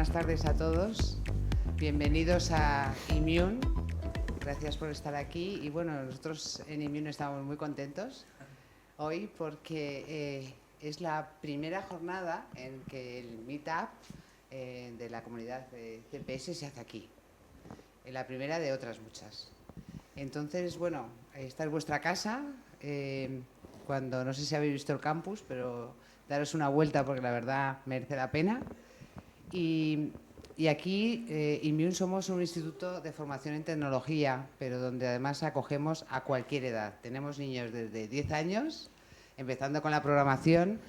buenas tardes a todos. Bienvenidos a Immune. Gracias por estar aquí. Y bueno, nosotros en Immune estamos muy contentos hoy porque es la primera jornada en que el Meetup de la comunidad de CPS se hace aquí. La primera de otras muchas. Entonces, bueno, esta es vuestra casa. Cuando no sé si habéis visto el campus, pero daros una vuelta porque la verdad merece la pena. Y aquí, Immune, somos un instituto de formación en tecnología, pero donde además acogemos a cualquier edad. Tenemos niños desde 10 años, empezando con la programación,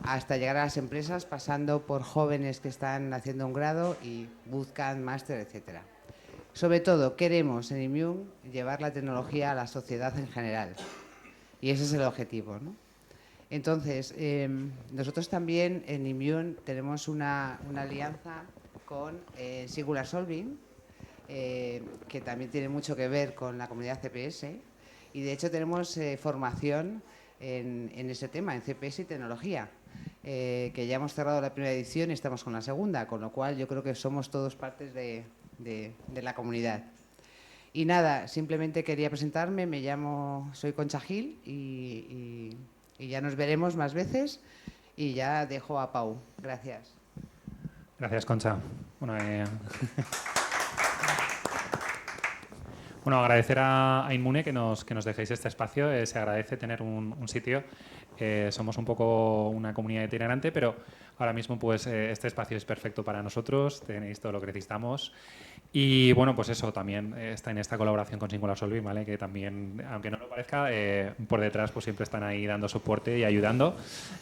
hasta llegar a las empresas, pasando por jóvenes que están haciendo un grado y bootcamp, máster, etcétera. Sobre todo, queremos en Immune llevar la tecnología a la sociedad en general. Y ese es el objetivo, ¿no? Entonces, nosotros también en Immune tenemos una alianza con Singular Solving, que también tiene mucho que ver con la comunidad CPS. Y de hecho tenemos formación en ese tema, en CPS y tecnología, que ya hemos cerrado la primera edición y estamos con la segunda, con lo cual yo creo que somos todos partes de la comunidad. Y nada, simplemente quería presentarme, soy Concha Gil y ya nos veremos más veces y ya dejo a Pau. Gracias. Gracias, Concha. Bueno, agradecer a Inmune que nos dejéis este espacio. Se agradece tener un sitio. Somos un poco una comunidad itinerante, pero ahora mismo pues este espacio es perfecto para nosotros. Tenéis todo lo que necesitamos. Y bueno, pues eso también está en esta colaboración con Singular Solving, ¿vale? Que también, aunque no lo parezca, por detrás pues siempre están ahí dando soporte y ayudando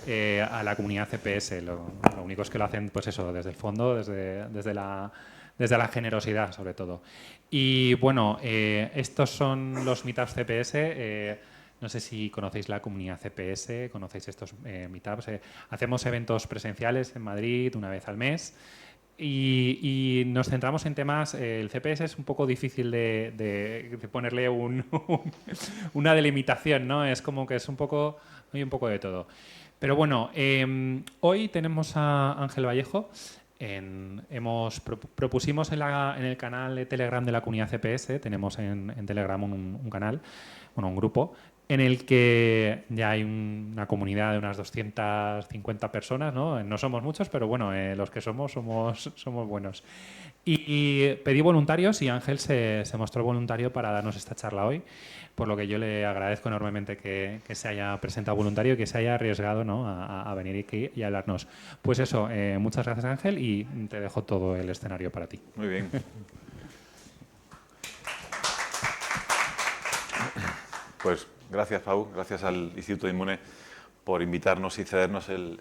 a la comunidad CPS. Lo único es que lo hacen pues eso, desde el fondo, desde la generosidad, sobre todo. Y bueno, estos son los meetups CPS. No sé si conocéis la comunidad CPS, conocéis estos meetups. Hacemos eventos presenciales en Madrid una vez al mes. Y nos centramos en temas. El CPS es un poco difícil de ponerle una delimitación, ¿no? Es como que es hay un poco de todo. Pero bueno, hoy tenemos a Ángel Vallejo. Propusimos en el canal de Telegram de la comunidad CPS, tenemos en Telegram un canal, bueno, un grupo, en el que ya hay una comunidad de unas 250 personas, ¿no? No somos muchos, pero bueno, los que somos buenos. Y pedí voluntarios y Ángel se mostró voluntario para darnos esta charla hoy, por lo que yo le agradezco enormemente que se haya presentado voluntario y que se haya arriesgado, ¿no? a venir aquí y a hablarnos. Pues eso, muchas gracias, Ángel, y te dejo todo el escenario para ti. Muy bien. Pues gracias, Pau, gracias al Instituto Inmune por invitarnos y cedernos el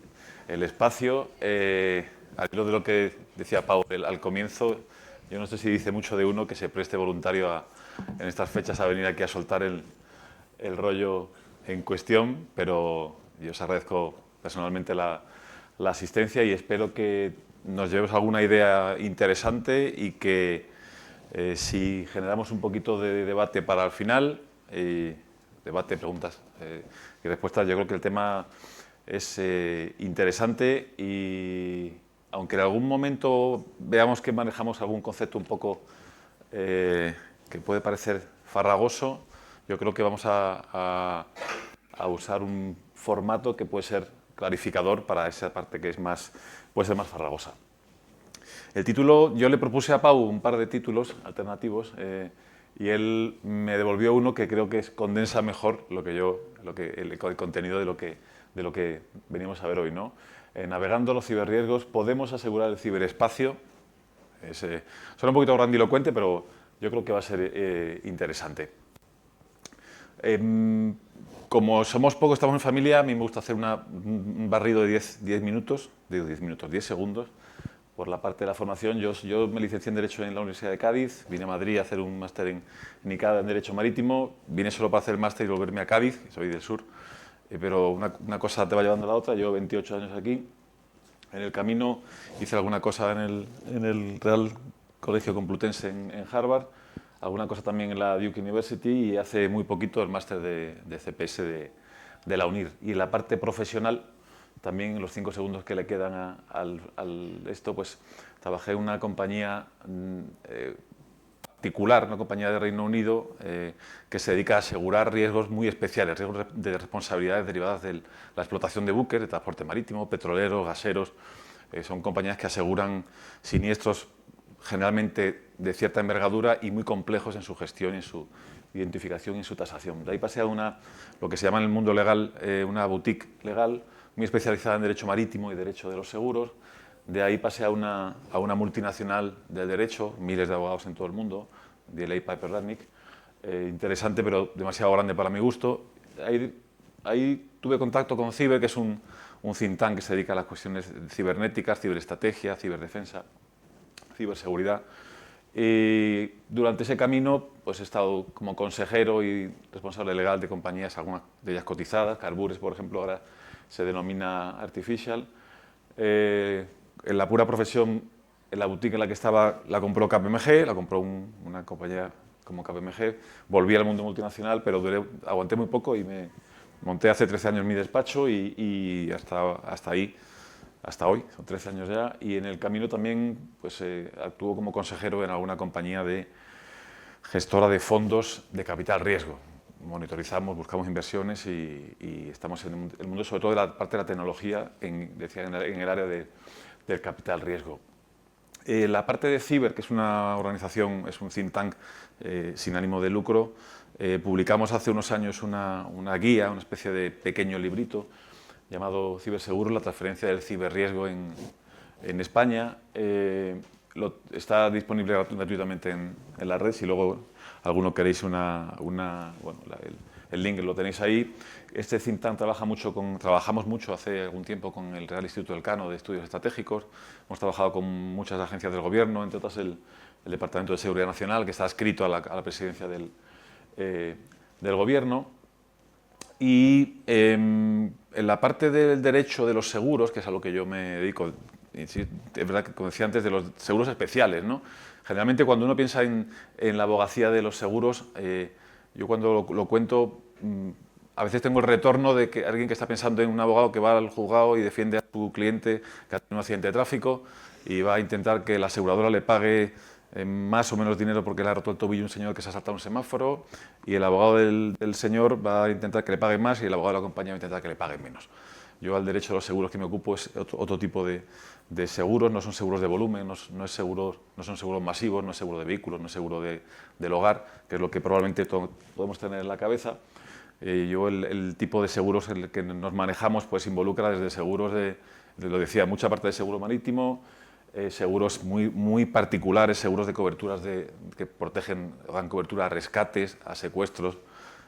espacio. Al hilo de lo que decía Pau al comienzo, yo no sé si dice mucho de uno que se preste voluntario en estas fechas a venir aquí a soltar el rollo en cuestión, pero yo os agradezco personalmente la asistencia y espero que nos llevemos alguna idea interesante y que si generamos un poquito de debate para el final, debate, preguntas y respuestas, yo creo que el tema es interesante y aunque en algún momento veamos que manejamos algún concepto un poco que puede parecer farragoso, yo creo que vamos a usar un formato que puede ser clarificador para esa parte que puede ser más farragosa. El título, yo le propuse a Pau un par de títulos alternativos y él me devolvió uno que creo que condensa mejor el contenido de lo que venimos a ver hoy, ¿no? Navegando los ciberriesgos, podemos asegurar el ciberespacio. Suena un poquito grandilocuente, pero yo creo que va a ser interesante. Como somos pocos, estamos en familia, a mí me gusta hacer un barrido de 10 segundos por la parte de la formación. Yo me licencié en Derecho en la Universidad de Cádiz, vine a Madrid a hacer un máster en ICADA en Derecho Marítimo, vine solo para hacer el máster y volverme a Cádiz, que soy del sur, pero una cosa te va llevando a la otra. Llevo 28 años aquí. En el camino hice alguna cosa en el Real Colegio Complutense en Harvard, alguna cosa también en la Duke University y hace muy poquito el máster de CPS de la UNIR. Y en la parte profesional también en los 5 segundos que le quedan esto, pues trabajé en una compañía particular, una compañía de Reino Unido que se dedica a asegurar riesgos muy especiales, riesgos de responsabilidades derivadas de la explotación de buques, de transporte marítimo, petroleros, gaseros. Son compañías que aseguran siniestros generalmente de cierta envergadura y muy complejos en su gestión, en su identificación y en su tasación. De ahí pasé a lo que se llama en el mundo legal una boutique legal muy especializada en derecho marítimo y derecho de los seguros. De ahí pasé a una multinacional de derecho, miles de abogados en todo el mundo, DLA Piper Radnick, interesante pero demasiado grande para mi gusto. Ahí tuve contacto con Ciber, que es un think tank que se dedica a las cuestiones cibernéticas, ciberestrategia, ciberdefensa, ciberseguridad. Y durante ese camino pues he estado como consejero y responsable legal de compañías, algunas de ellas cotizadas, Carbures, por ejemplo, ahora se denomina Artificial. En la pura profesión, en la boutique en la que estaba, la compró KPMG, la compró una compañía como KPMG. Volví al mundo multinacional, pero aguanté muy poco y me monté hace 13 años mi despacho y hasta ahí, hasta hoy, son 13 años ya. Y en el camino también pues, actúo como consejero en alguna compañía de gestora de fondos de capital riesgo. Monitorizamos, buscamos inversiones y estamos en el mundo, sobre todo de la parte de la tecnología, en el área del capital riesgo. La parte de Ciber, que es una organización, es un think tank sin ánimo de lucro, publicamos hace unos años una guía, una especie de pequeño librito llamado Ciberseguros, la transferencia del ciberriesgo en España. Está disponible gratuitamente en la red. Si luego alguno queréis el link lo tenéis ahí. Este think tank trabajamos mucho hace algún tiempo con el Real Instituto Elcano de Estudios Estratégicos. Hemos trabajado con muchas agencias del Gobierno, entre otras el Departamento de Seguridad Nacional, que está adscrito a la presidencia del Gobierno. Y en la parte del derecho de los seguros, que es a lo que yo me dedico, es verdad que, como decía antes, de los seguros especiales, ¿no? Generalmente cuando uno piensa en la abogacía de los seguros, yo cuando lo cuento, a veces tengo el retorno de que alguien que está pensando en un abogado que va al juzgado y defiende a su cliente que ha tenido un accidente de tráfico y va a intentar que la aseguradora le pague más o menos dinero porque le ha roto el tobillo un señor que se ha saltado un semáforo, y el abogado del señor va a intentar que le pague más y el abogado de la compañía va a intentar que le pague menos. Yo al derecho de los seguros que me ocupo es otro tipo de seguros, no son seguros de volumen, no son seguros masivos, no es seguro de vehículos, no es seguro del hogar, que es lo que probablemente podemos tener en la cabeza. Yo el tipo de seguros en el que nos manejamos pues involucra desde seguros lo decía, mucha parte de seguro marítimo, seguros muy particulares, seguros de coberturas que dan cobertura a rescates, a secuestros.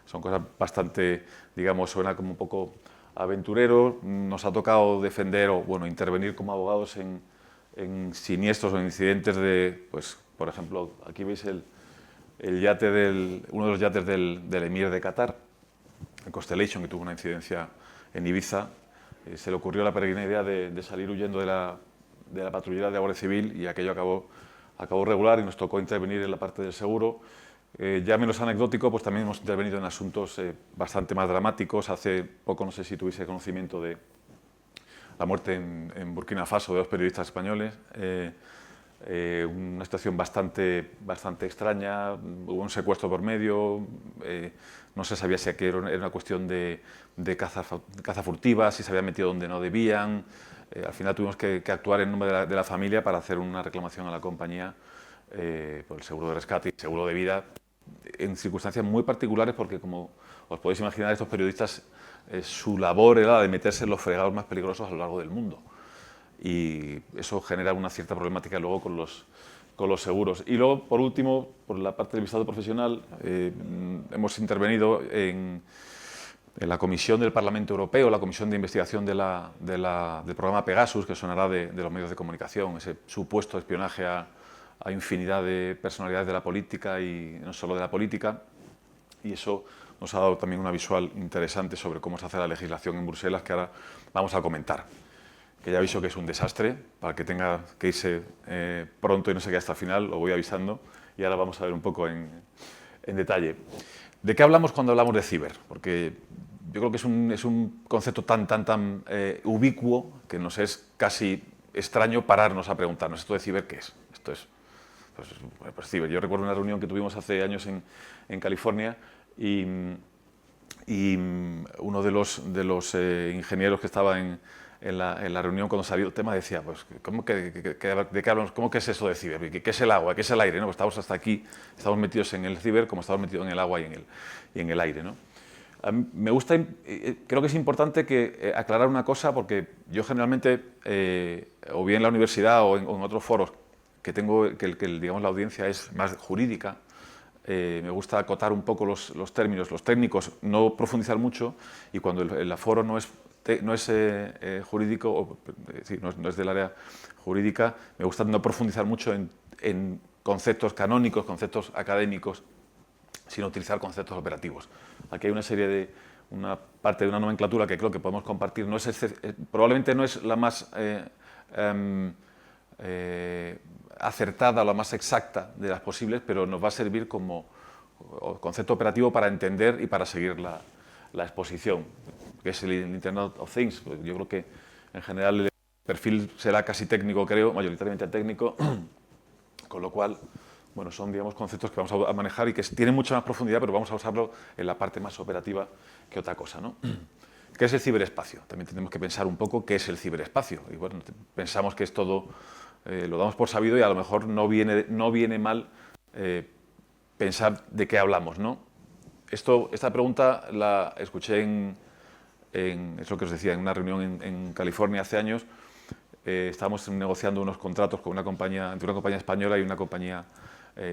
Son cosas bastante, digamos, suena como un poco aventurero. Nos ha tocado defender intervenir como abogados en siniestros o en incidentes pues, por ejemplo, aquí veis uno de los yates del emir de Qatar, el Constellation, que tuvo una incidencia en Ibiza. Se le ocurrió la peregrina idea de salir huyendo de la patrullera de la Guardia Civil y aquello acabó regular y nos tocó intervenir en la parte del seguro. Ya menos anecdótico, pues también hemos intervenido en asuntos bastante más dramáticos. Hace poco, no sé si tuviese conocimiento de la muerte en Burkina Faso de 2 periodistas españoles. Una situación bastante extraña, hubo un secuestro por medio, no se sabía si era una cuestión de caza furtiva, si se habían metido donde no debían. Al final tuvimos que actuar en nombre de la familia para hacer una reclamación a la compañía por el seguro de rescate y seguro de vida, en circunstancias muy particulares, porque como os podéis imaginar, estos periodistas, su labor era la de meterse en los fregados más peligrosos a lo largo del mundo. Y eso genera una cierta problemática luego con los seguros. Y luego, por último, por la parte del visado profesional, hemos intervenido en la Comisión del Parlamento Europeo, la Comisión de Investigación del programa Pegasus, que sonará de los medios de comunicación, ese supuesto espionaje a infinidad de personalidades de la política y no solo de la política. Y eso nos ha dado también una visual interesante sobre cómo se hace la legislación en Bruselas, que ahora vamos a comentar. Que ya aviso que es un desastre, para que tenga que irse pronto y no se quede hasta el final, lo voy avisando, y ahora vamos a ver un poco en detalle. ¿De qué hablamos cuando hablamos de ciber? Porque yo creo que es un concepto tan ubicuo que nos es casi extraño pararnos a preguntarnos, ¿esto de ciber qué es? Esto es, pues ciber. Yo recuerdo una reunión que tuvimos hace años en California y uno de los ingenieros que estaba en la reunión cuando salió el tema decía, pues, ¿de qué hablamos? ¿Cómo que es eso de ciber? ¿Qué es el agua? ¿Qué es el aire? ¿No? Pues estamos hasta aquí, estamos metidos en el ciber como estamos metidos en el agua y en el aire, ¿no? A mí me gusta, creo que es importante aclarar una cosa, porque yo generalmente, o bien en la universidad o en otros foros que tengo, digamos, la audiencia es más jurídica, me gusta acotar un poco los términos, los técnicos, no profundizar mucho, y cuando el aforo no es jurídico, no es del área jurídica, me gusta no profundizar mucho en conceptos canónicos, conceptos académicos, sino utilizar conceptos operativos. Aquí hay una parte de una nomenclatura que creo que podemos compartir, probablemente no es la más acertada o la más exacta de las posibles, pero nos va a servir como concepto operativo para entender y para seguir la exposición, que es el Internet of Things. Yo creo que en general el perfil será casi técnico, creo, mayoritariamente técnico, con lo cual, bueno, son, digamos, conceptos que vamos a manejar y que tienen mucha más profundidad, pero vamos a usarlo en la parte más operativa que otra cosa, ¿no? ¿Qué es el ciberespacio? También tenemos que pensar un poco qué es el ciberespacio. Y bueno, pensamos que es todo, lo damos por sabido y a lo mejor no viene mal pensar de qué hablamos, ¿no? Esta pregunta la escuché es lo que os decía, en una reunión en California hace años. Estábamos negociando unos contratos con entre una compañía española y una compañía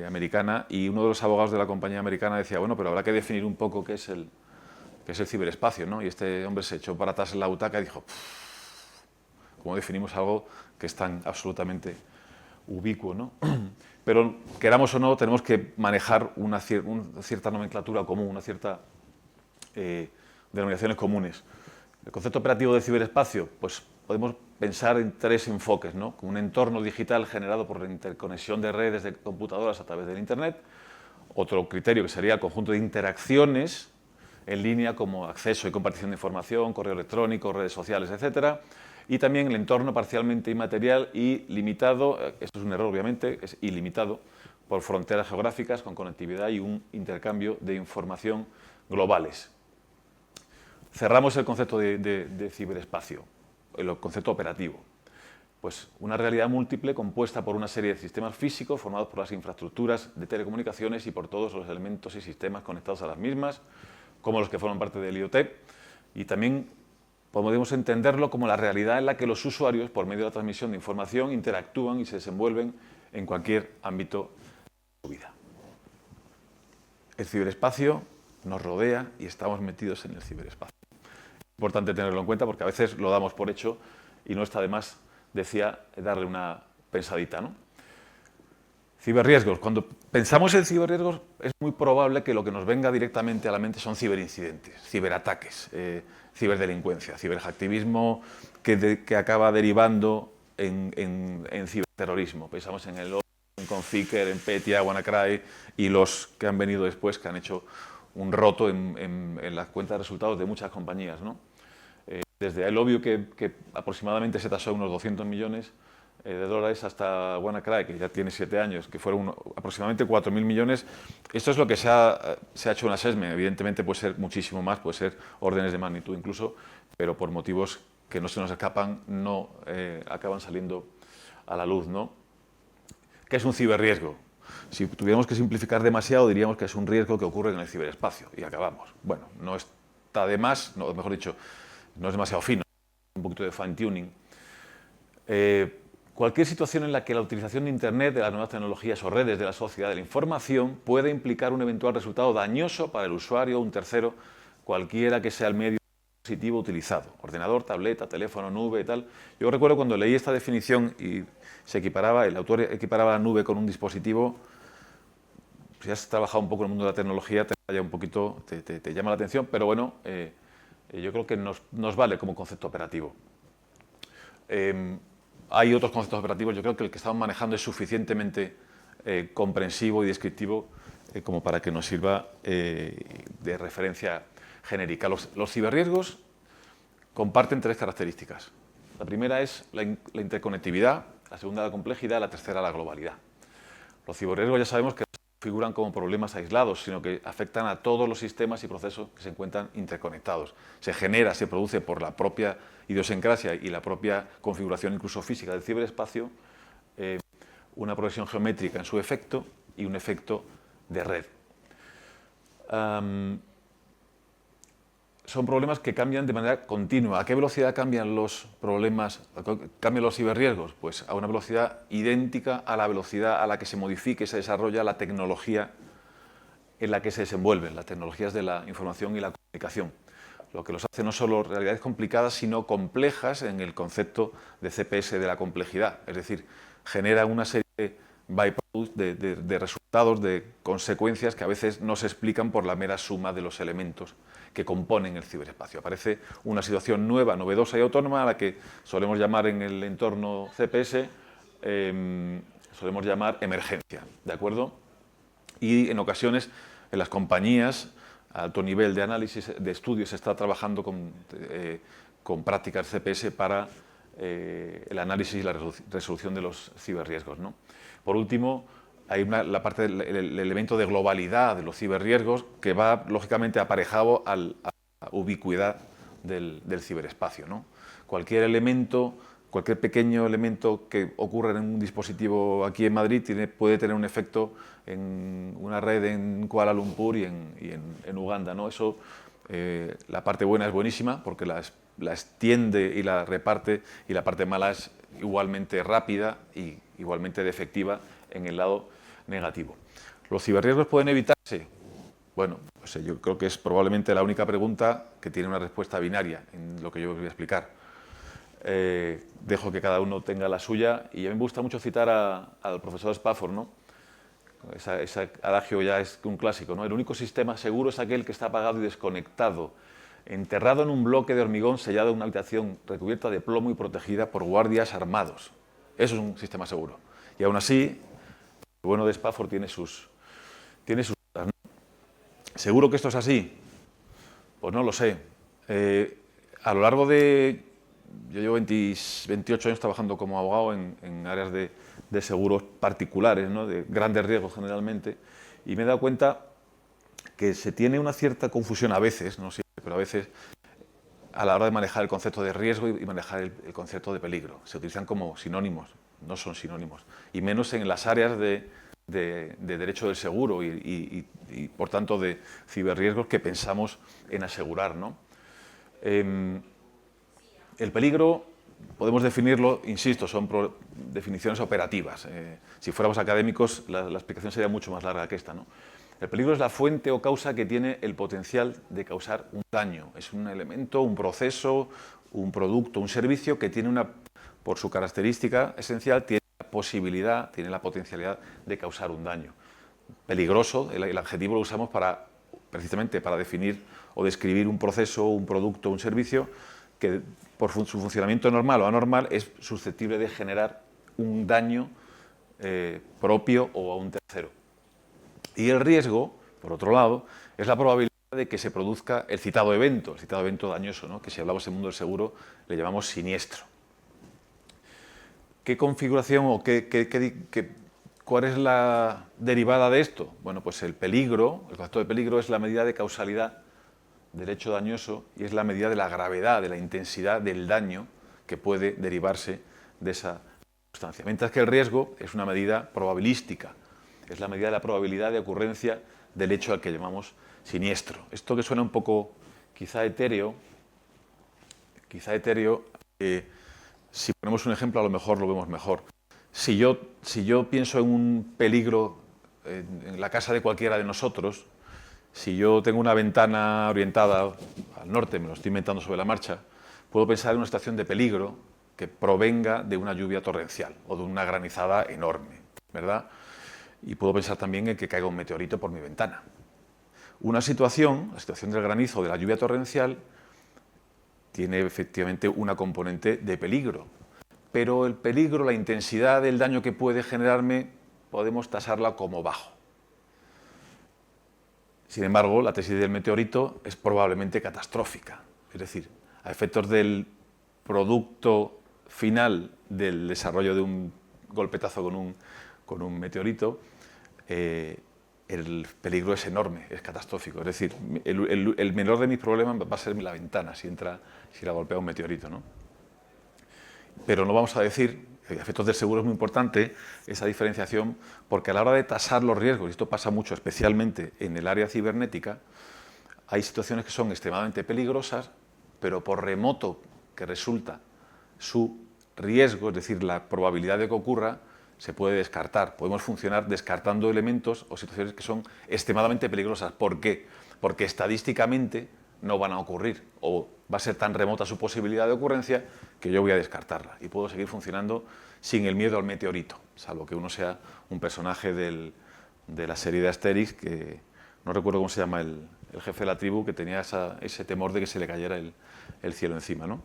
americana, y uno de los abogados de la compañía americana decía, bueno, pero habrá que definir un poco qué es el ciberespacio, ¿no? Y este hombre se echó para atrás en la butaca y dijo, ¿cómo definimos algo que es tan absolutamente ubicuo, ¿no? Pero queramos o no, tenemos que manejar una cierta nomenclatura común, una cierta denominaciones comunes. El concepto operativo de ciberespacio, pues podemos pensar en tres enfoques, ¿no? Como un entorno digital generado por la interconexión de redes de computadoras a través del Internet. Otro criterio que sería el conjunto de interacciones en línea, como acceso y compartición de información, correo electrónico, redes sociales, etc. Y también el entorno parcialmente inmaterial y limitado, esto es un error obviamente, es ilimitado, por fronteras geográficas con conectividad y un intercambio de información globales. Cerramos el concepto de ciberespacio, el concepto operativo. Pues una realidad múltiple compuesta por una serie de sistemas físicos formados por las infraestructuras de telecomunicaciones y por todos los elementos y sistemas conectados a las mismas, como los que forman parte del IoT, y también podemos entenderlo como la realidad en la que los usuarios, por medio de la transmisión de información, interactúan y se desenvuelven en cualquier ámbito de su vida. El ciberespacio nos rodea y estamos metidos en el ciberespacio. Es importante tenerlo en cuenta porque a veces lo damos por hecho y no está de más, decía, darle una pensadita, ¿no? Ciberriesgos. Cuando pensamos en ciberriesgos es muy probable que lo que nos venga directamente a la mente son ciberincidentes, ciberataques, ciberdelincuencia, ciberhacktivismo que acaba derivando en ciberterrorismo. Pensamos en el en Conficker, en Petya, WannaCry y los que han venido después, que han hecho un roto en las cuentas de resultados de muchas compañías, ¿no? Desde el obvio que aproximadamente se tasó unos 200 millones de dólares hasta WannaCry, que ya tiene 7 años, que fueron aproximadamente 4.000 millones. Esto es lo que se ha hecho un assessment. Evidentemente puede ser muchísimo más, puede ser órdenes de magnitud incluso, pero por motivos que no se nos escapan, no acaban saliendo a la luz, ¿no? ¿Qué es un ciberriesgo? Si tuviéramos que simplificar demasiado, diríamos que es un riesgo que ocurre en el ciberespacio y acabamos. Bueno, no está de más, no, mejor dicho, no es demasiado fino, un poquito de fine-tuning. Cualquier situación en la que la utilización de Internet, de las nuevas tecnologías o redes de la sociedad de la información puede implicar un eventual resultado dañoso para el usuario o un tercero, cualquiera que sea el medio dispositivo utilizado, ordenador, tableta, teléfono, nube y tal. Yo recuerdo cuando leí esta definición y el autor equiparaba la nube con un dispositivo. Si has trabajado un poco en el mundo de la tecnología, te llama la atención, pero bueno, yo creo que nos vale como concepto operativo. Hay otros conceptos operativos, yo creo que el que estamos manejando es suficientemente comprensivo y descriptivo como para que nos sirva de referencia genérica. Los ciberriesgos comparten 3 características. La primera es la interconectividad, la segunda la complejidad, la tercera la globalidad. Los ciberriesgos ya sabemos que no se figuran como problemas aislados, sino que afectan a todos los sistemas y procesos que se encuentran interconectados. Se produce por la propia idiosincrasia y la propia configuración incluso física del ciberespacio, una progresión geométrica en su efecto y un efecto de red. Son problemas que cambian de manera continua. ¿A qué velocidad cambian los problemas, cambian los ciberriesgos? Pues a una velocidad idéntica a la velocidad a la que se modifica y se desarrolla la tecnología en la que se desenvuelven, las tecnologías de la información y la comunicación. Lo que los hace no solo realidades complicadas, sino complejas en el concepto de CPS de la complejidad. Es decir, genera una serie de byproducts, de resultados, de consecuencias que a veces no se explican por la mera suma de los elementos que componen el ciberespacio. Aparece una situación nueva, novedosa y autónoma a la que solemos llamar en el entorno CPS, solemos llamar emergencia, ¿de acuerdo? Y en ocasiones en las compañías a alto nivel de análisis, de estudios, se está trabajando con prácticas CPS para el análisis y la resolución de los ciberriesgos, ¿no? Por último, hay la parte del elemento de globalidad de los ciberriesgos que va lógicamente aparejado a la ubicuidad del ciberespacio, ¿no? Cualquier pequeño elemento que ocurra en un dispositivo aquí en Madrid puede tener un efecto en una red en Kuala Lumpur y en Uganda, ¿no? Eso, la parte buena es buenísima porque la extiende y la reparte, y la parte mala es igualmente rápida y igualmente efectiva en el lado negativo. ¿Los ciberriesgos pueden evitarse? Bueno, pues yo creo que es probablemente la única pregunta que tiene una respuesta binaria en lo que yo os voy a explicar. Dejo que cada uno tenga la suya, y a mí me gusta mucho citar al profesor Spafford, ¿no? Ese adagio ya es un clásico, ¿no? El único sistema seguro es aquel que está apagado y desconectado, enterrado en un bloque de hormigón, sellado en una habitación recubierta de plomo y protegida por guardias armados. Eso es un sistema seguro. Y aún así, el bueno de Spafford tiene sus dudas, ¿no? ¿Seguro que esto es así? Pues no lo sé. A lo largo de... Yo llevo 28 años trabajando como abogado en áreas de seguros particulares, ¿no? De grandes riesgos generalmente, y me he dado cuenta que se tiene una cierta confusión a veces, no siempre, pero a veces, a la hora de manejar el concepto de riesgo y manejar el concepto de peligro. Se utilizan como sinónimos, no son sinónimos, y menos en las áreas de derecho del seguro y por tanto de ciberriesgos que pensamos en asegurar, ¿no? El peligro podemos definirlo, insisto, son definiciones operativas. Si fuéramos académicos, la explicación sería mucho más larga que esta, ¿no? El peligro es la fuente o causa que tiene el potencial de causar un daño. Es un elemento, un proceso, un producto, un servicio que tiene por su característica esencial, tiene la posibilidad, tiene la potencialidad de causar un daño. Peligroso, el adjetivo lo usamos precisamente para definir o describir un proceso, un producto, un servicio que por su funcionamiento normal o anormal es susceptible de generar un daño propio o a un tercero. Y el riesgo, por otro lado, es la probabilidad de que se produzca el citado evento dañoso, ¿no? Que si hablamos en el mundo del seguro le llamamos siniestro. ¿Qué configuración o cuál es la derivada de esto? Bueno, pues el concepto de peligro es la medida de causalidad del hecho dañoso y es la medida de la gravedad, de la intensidad del daño que puede derivarse de esa circunstancia. Mientras que el riesgo es una medida probabilística, es la medida de la probabilidad de ocurrencia del hecho al que llamamos siniestro. Esto que suena un poco quizá etéreo, si ponemos un ejemplo a lo mejor lo vemos mejor. Si yo pienso en un peligro en la casa de cualquiera de nosotros, si yo tengo una ventana orientada al norte, me lo estoy inventando sobre la marcha, puedo pensar en una situación de peligro que provenga de una lluvia torrencial o de una granizada enorme, ¿verdad? Y puedo pensar también en que caiga un meteorito por mi ventana. La situación del granizo o de la lluvia torrencial, tiene efectivamente una componente de peligro, pero el peligro, la intensidad del daño que puede generarme, podemos tasarla como bajo. Sin embargo, la tesis del meteorito es probablemente catastrófica. Es decir, a efectos del producto final del desarrollo de un golpetazo con un meteorito, el peligro es enorme, es catastrófico. Es decir, el menor de mis problemas va a ser la ventana si la golpea un meteorito, ¿no? Pero no vamos a decir, a efectos del seguro es muy importante esa diferenciación, porque a la hora de tasar los riesgos, y esto pasa mucho especialmente en el área cibernética, hay situaciones que son extremadamente peligrosas, pero por remoto que resulta su riesgo, es decir, la probabilidad de que ocurra, se puede descartar. Podemos funcionar descartando elementos o situaciones que son extremadamente peligrosas. ¿Por qué? Porque estadísticamente no van a ocurrir o va a ser tan remota su posibilidad de ocurrencia que yo voy a descartarla y puedo seguir funcionando sin el miedo al meteorito, salvo que uno sea un personaje de la serie de Asterix, que no recuerdo cómo se llama el jefe de la tribu, que tenía ese temor de que se le cayera el cielo encima, ¿no?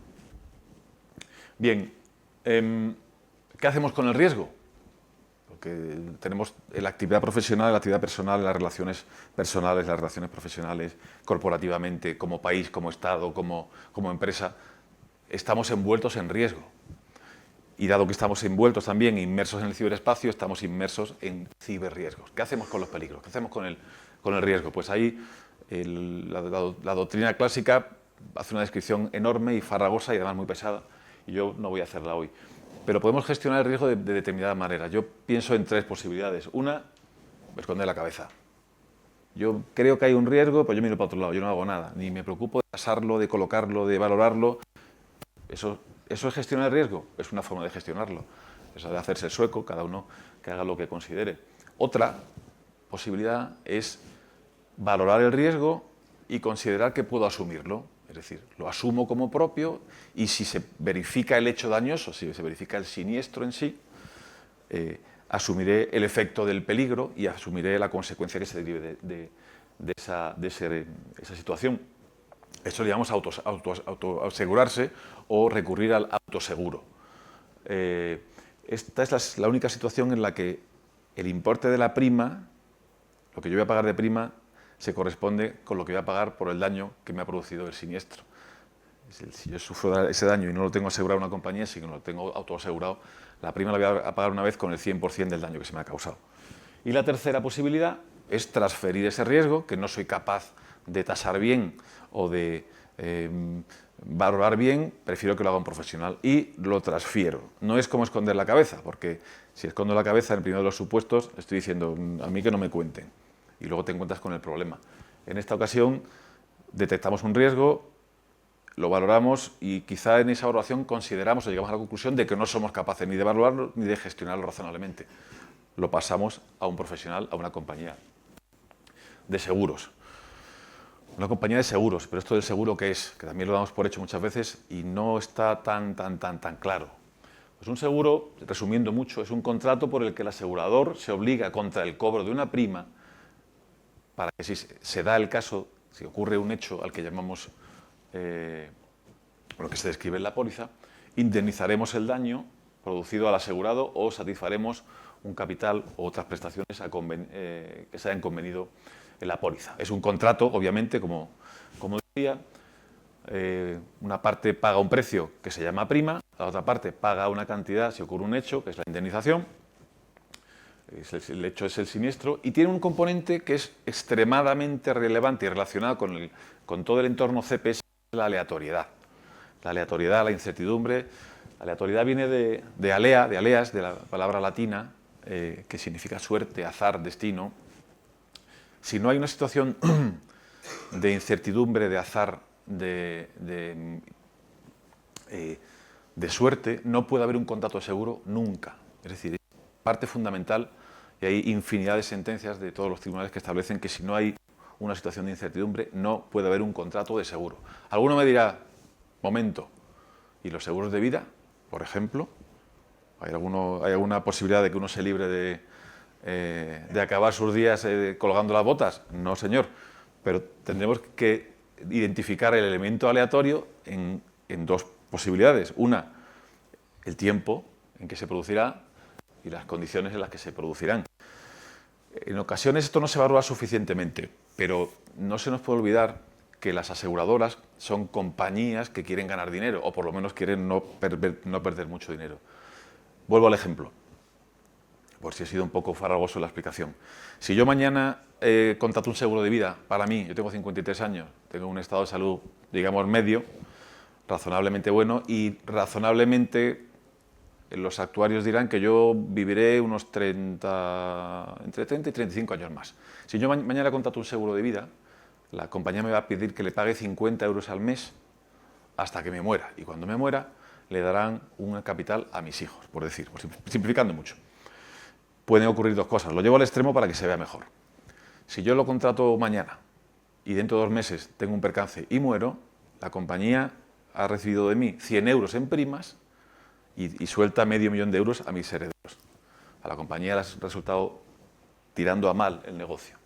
Bien, ¿qué hacemos con el riesgo? Porque tenemos la actividad profesional, la actividad personal, las relaciones personales, las relaciones profesionales, corporativamente, como país, como Estado, como empresa, estamos envueltos en riesgo. Y dado que estamos envueltos también, inmersos en el ciberespacio, estamos inmersos en ciberriesgos. ¿Qué hacemos con los peligros? ¿Qué hacemos con el riesgo? Pues ahí la doctrina clásica hace una descripción enorme y farragosa y además muy pesada, y yo no voy a hacerla hoy. Pero podemos gestionar el riesgo de determinada manera. Yo pienso en tres posibilidades. Una, esconder la cabeza. Yo creo que hay un riesgo, pero yo miro para otro lado, yo no hago nada. Ni me preocupo de tasarlo, de colocarlo, de valorarlo. ¿Eso es gestionar el riesgo? Es una forma de gestionarlo. Eso de hacerse el sueco, cada uno que haga lo que considere. Otra posibilidad es valorar el riesgo y considerar que puedo asumirlo. Es decir, lo asumo como propio y si se verifica el hecho dañoso, si se verifica el siniestro en sí, asumiré el efecto del peligro y asumiré la consecuencia que se derive de esa situación. Eso le llamamos autoasegurarse o recurrir al autoseguro. Esta es la única situación en la que el importe de la prima, lo que yo voy a pagar de prima, se corresponde con lo que voy a pagar por el daño que me ha producido el siniestro. Si yo sufro ese daño y no lo tengo asegurado una compañía, sino que lo tengo autoasegurado, la prima la voy a pagar una vez con el 100% del daño que se me ha causado. Y la tercera posibilidad es transferir ese riesgo, que no soy capaz de tasar bien o de valorar bien, prefiero que lo haga un profesional y lo transfiero. No es como esconder la cabeza, porque si escondo la cabeza en el primero de los supuestos, estoy diciendo a mí que no me cuenten. Y luego te encuentras con el problema. En esta ocasión detectamos un riesgo, lo valoramos y quizá en esa valoración consideramos o llegamos a la conclusión de que no somos capaces ni de valorarlo ni de gestionarlo razonablemente. Lo pasamos a un profesional, a una compañía de seguros. Una compañía de seguros, pero esto del seguro, ¿qué es? Que también lo damos por hecho muchas veces y no está tan claro. Pues un seguro, resumiendo mucho, es un contrato por el que el asegurador se obliga contra el cobro de una prima para que si se da el caso, si ocurre un hecho al que llamamos, lo que se describe en la póliza, indemnizaremos el daño producido al asegurado o satisfaremos un capital u otras prestaciones que se hayan convenido en la póliza. Es un contrato, obviamente, como decía, una parte paga un precio que se llama prima, la otra parte paga una cantidad si ocurre un hecho, que es la indemnización. El hecho es el siniestro y tiene un componente que es extremadamente relevante y relacionado con todo el entorno CPS, la aleatoriedad. La aleatoriedad, la incertidumbre. La aleatoriedad viene de aleas, de la palabra latina, que significa suerte, azar, destino. Si no hay una situación de incertidumbre, de azar, de suerte, no puede haber un contrato de seguro nunca. Es decir, es parte fundamental y hay infinidad de sentencias de todos los tribunales que establecen que si no hay una situación de incertidumbre no puede haber un contrato de seguro. Alguno me dirá, momento, ¿y los seguros de vida, por ejemplo? ¿Hay alguna posibilidad de que uno se libre de acabar sus días colgando las botas? No, señor, pero tendremos que identificar el elemento aleatorio en dos posibilidades. Una, el tiempo en que se producirá y las condiciones en las que se producirán. En ocasiones esto no se valora suficientemente, pero no se nos puede olvidar que las aseguradoras son compañías que quieren ganar dinero, o por lo menos quieren no perder mucho dinero. Vuelvo al ejemplo, por si he sido un poco farragoso en la explicación. Si yo mañana contrato un seguro de vida, para mí, yo tengo 53 años, tengo un estado de salud, digamos, medio, razonablemente bueno, y razonablemente los actuarios dirán que yo viviré unos entre 30 y 35 años más. Si yo mañana contrato un seguro de vida, la compañía me va a pedir que le pague 50 euros al mes hasta que me muera. Y cuando me muera, le darán un capital a mis hijos, por decir, simplificando mucho. Pueden ocurrir dos cosas. Lo llevo al extremo para que se vea mejor. Si yo lo contrato mañana y dentro de 2 meses tengo un percance y muero, la compañía ha recibido de mí 100 euros en primas y suelta $500.000 de euros a mis herederos. A la compañía le ha resultado tirando a mal el negocio,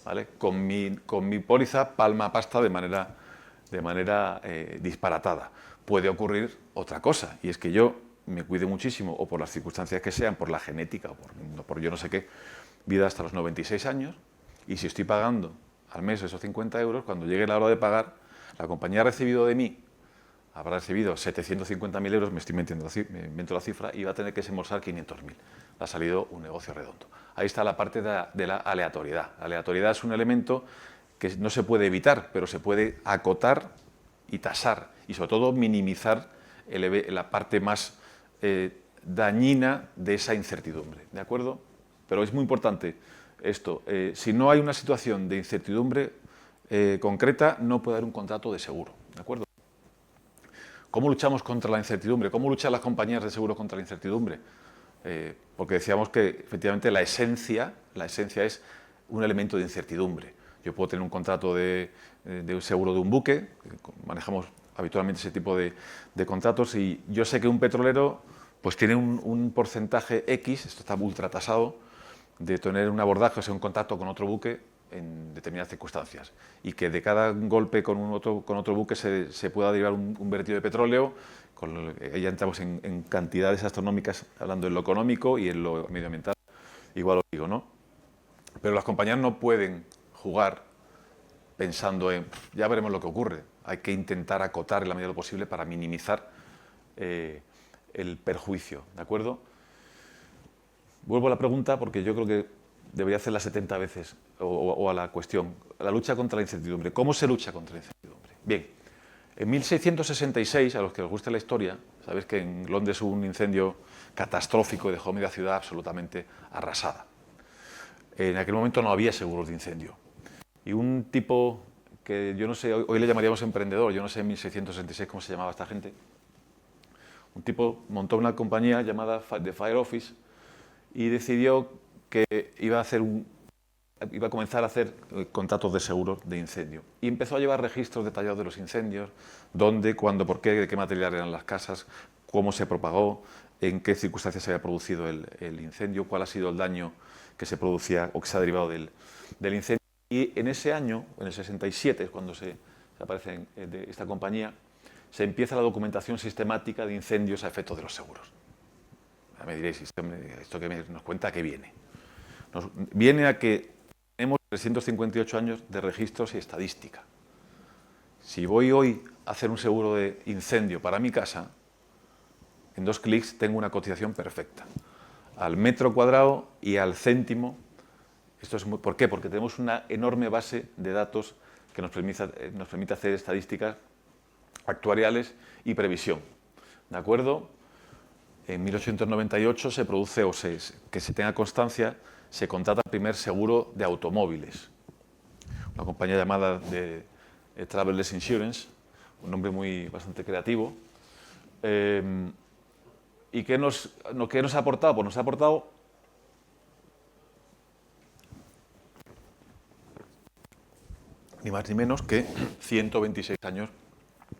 ¿vale? Con mi póliza palma pasta de manera disparatada. Puede ocurrir otra cosa, y es que yo me cuide muchísimo, o por las circunstancias que sean, por la genética, o por yo no sé qué, vida hasta los 96 años, y si estoy pagando al mes esos 50 euros, cuando llegue la hora de pagar, la compañía ha recibido de mí, habrá recibido 750.000 euros, me invento la cifra, y va a tener que desembolsar 500.000. Ha salido un negocio redondo. Ahí está la parte de la aleatoriedad. La aleatoriedad es un elemento que no se puede evitar, pero se puede acotar y tasar, y sobre todo minimizar la parte más dañina de esa incertidumbre, ¿de acuerdo? Pero es muy importante esto. Si no hay una situación de incertidumbre concreta, no puede haber un contrato de seguro, ¿de acuerdo? ¿Cómo luchamos contra la incertidumbre? ¿Cómo luchan las compañías de seguro contra la incertidumbre? Porque decíamos que efectivamente la esencia es un elemento de incertidumbre. Yo puedo tener un contrato de un seguro de un buque, manejamos habitualmente ese tipo de contratos, y yo sé que un petrolero pues tiene un porcentaje X, esto está ultra tasado, de tener un abordaje, o sea, un contacto con otro buque en determinadas circunstancias, y que de cada golpe con otro buque se pueda derivar un vertido de petróleo. Ya entramos en cantidades astronómicas, hablando en lo económico y en lo medioambiental, igual os digo, ¿no? Pero las compañías no pueden jugar pensando en, ya veremos lo que ocurre. Hay que intentar acotar en la medida de lo posible para minimizar el perjuicio, ¿de acuerdo? Vuelvo a la pregunta porque yo creo que debería hacerla 70 veces, o a la cuestión, la lucha contra la incertidumbre. ¿Cómo se lucha contra la incertidumbre? Bien, en 1666, a los que os guste la historia, sabéis que en Londres hubo un incendio catastrófico y dejó media ciudad absolutamente arrasada. En aquel momento no había seguros de incendio. Y un tipo que yo no sé, hoy le llamaríamos emprendedor, yo no sé en 1666 cómo se llamaba esta gente, un tipo montó una compañía llamada The Fire Office y decidió que iba a comenzar a hacer contratos de seguros de incendio. Y empezó a llevar registros detallados de los incendios, dónde, cuándo, por qué, de qué material eran las casas, cómo se propagó, en qué circunstancias se había producido el incendio, cuál ha sido el daño que se producía o que se ha derivado del incendio. Y en ese año, en el 67, es cuando se aparece de esta compañía, se empieza la documentación sistemática de incendios a efectos de los seguros. Ya me diréis, esto que nos cuenta, ¿a qué viene? Viene a que tenemos 358 años de registros y estadística. Si voy hoy a hacer un seguro de incendio para mi casa, en 2 clics tengo una cotización perfecta, al metro cuadrado y al céntimo. ¿Por qué? Porque tenemos una enorme base de datos que nos permite hacer estadísticas actuariales y previsión. ¿De acuerdo? En 1898 se produce, que se tenga constancia, se contrata el primer seguro de automóviles. Una compañía llamada de Travelers Insurance, un nombre bastante creativo. ¿Y qué nos ha aportado? Pues nos ha aportado ni más ni menos que 126 años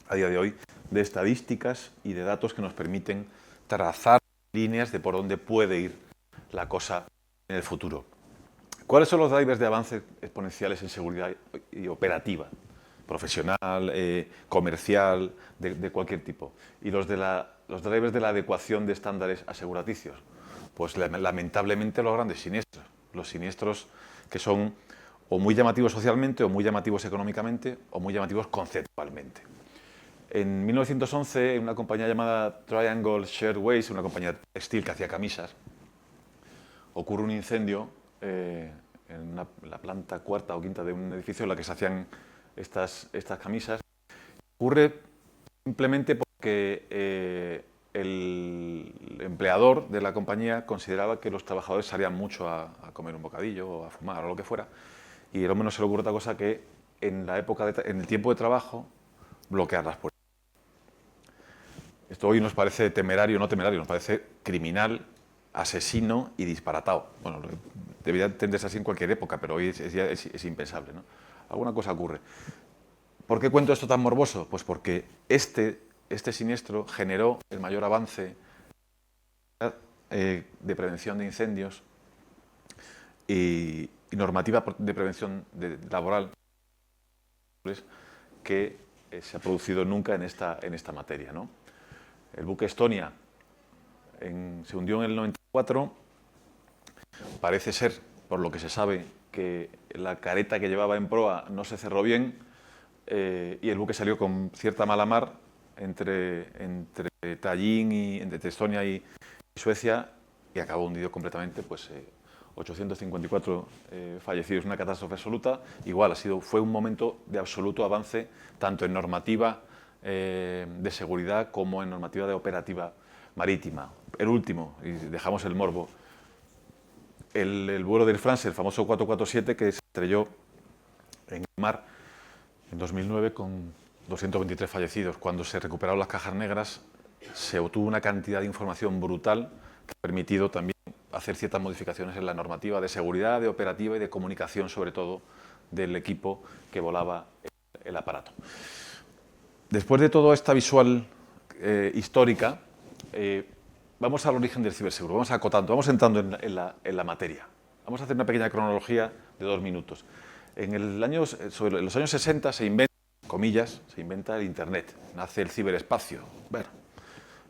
a día de hoy de estadísticas y de datos que nos permiten trazar líneas de por dónde puede ir la cosa en el futuro. ¿Cuáles son los drivers de avance exponenciales en seguridad y operativa, profesional, comercial, de cualquier tipo? Y los drivers de la adecuación de estándares aseguraticios. Pues lamentablemente los grandes siniestros. los siniestros que son o muy llamativos socialmente, o muy llamativos económicamente, o muy llamativos conceptualmente. En 1911, en una compañía llamada Triangle Shirtwaist, una compañía textil que hacía camisas, ocurre un incendio en la planta cuarta o quinta de un edificio en la que se hacían estas camisas. Ocurre simplemente porque el empleador de la compañía consideraba que los trabajadores salían mucho a comer un bocadillo o a fumar o lo que fuera, y el hombre no se le ocurre otra cosa que en el tiempo de trabajo bloquear las puertas. Esto hoy nos parece temerario, no temerario, nos parece criminal, asesino y disparatado. Bueno, debería entenderse así en cualquier época, pero hoy es impensable, ¿no? Alguna cosa ocurre. ¿Por qué cuento esto tan morboso? Pues porque este siniestro generó el mayor avance de prevención de incendios y normativa de prevención laboral que se ha producido nunca en esta materia, ¿no? El buque Estonia se hundió en el 94. Parece ser, por lo que se sabe, que la careta que llevaba en proa no se cerró bien y el buque salió con cierta mala mar entre Tallinn y entre Estonia y Suecia, y acabó hundido completamente, pues 854 fallecidos, una catástrofe absoluta. Igual fue un momento de absoluto avance tanto en normativa de seguridad como en normativa de operativa marítima. El último, y dejamos el morbo, el vuelo de Air France, el famoso 447, que se estrelló en el mar en 2009 con 223 fallecidos. Cuando se recuperaron las cajas negras, se obtuvo una cantidad de información brutal que ha permitido también hacer ciertas modificaciones en la normativa de seguridad, de operativa y de comunicación, sobre todo del equipo que volaba el aparato. Después de toda esta visual histórica, vamos al origen del ciberseguro, vamos acotando, vamos entrando en la materia. Vamos a hacer una pequeña cronología de 2 minutos. Sobre los años 60 se inventa, comillas, se inventa el Internet, nace el ciberespacio. Bueno,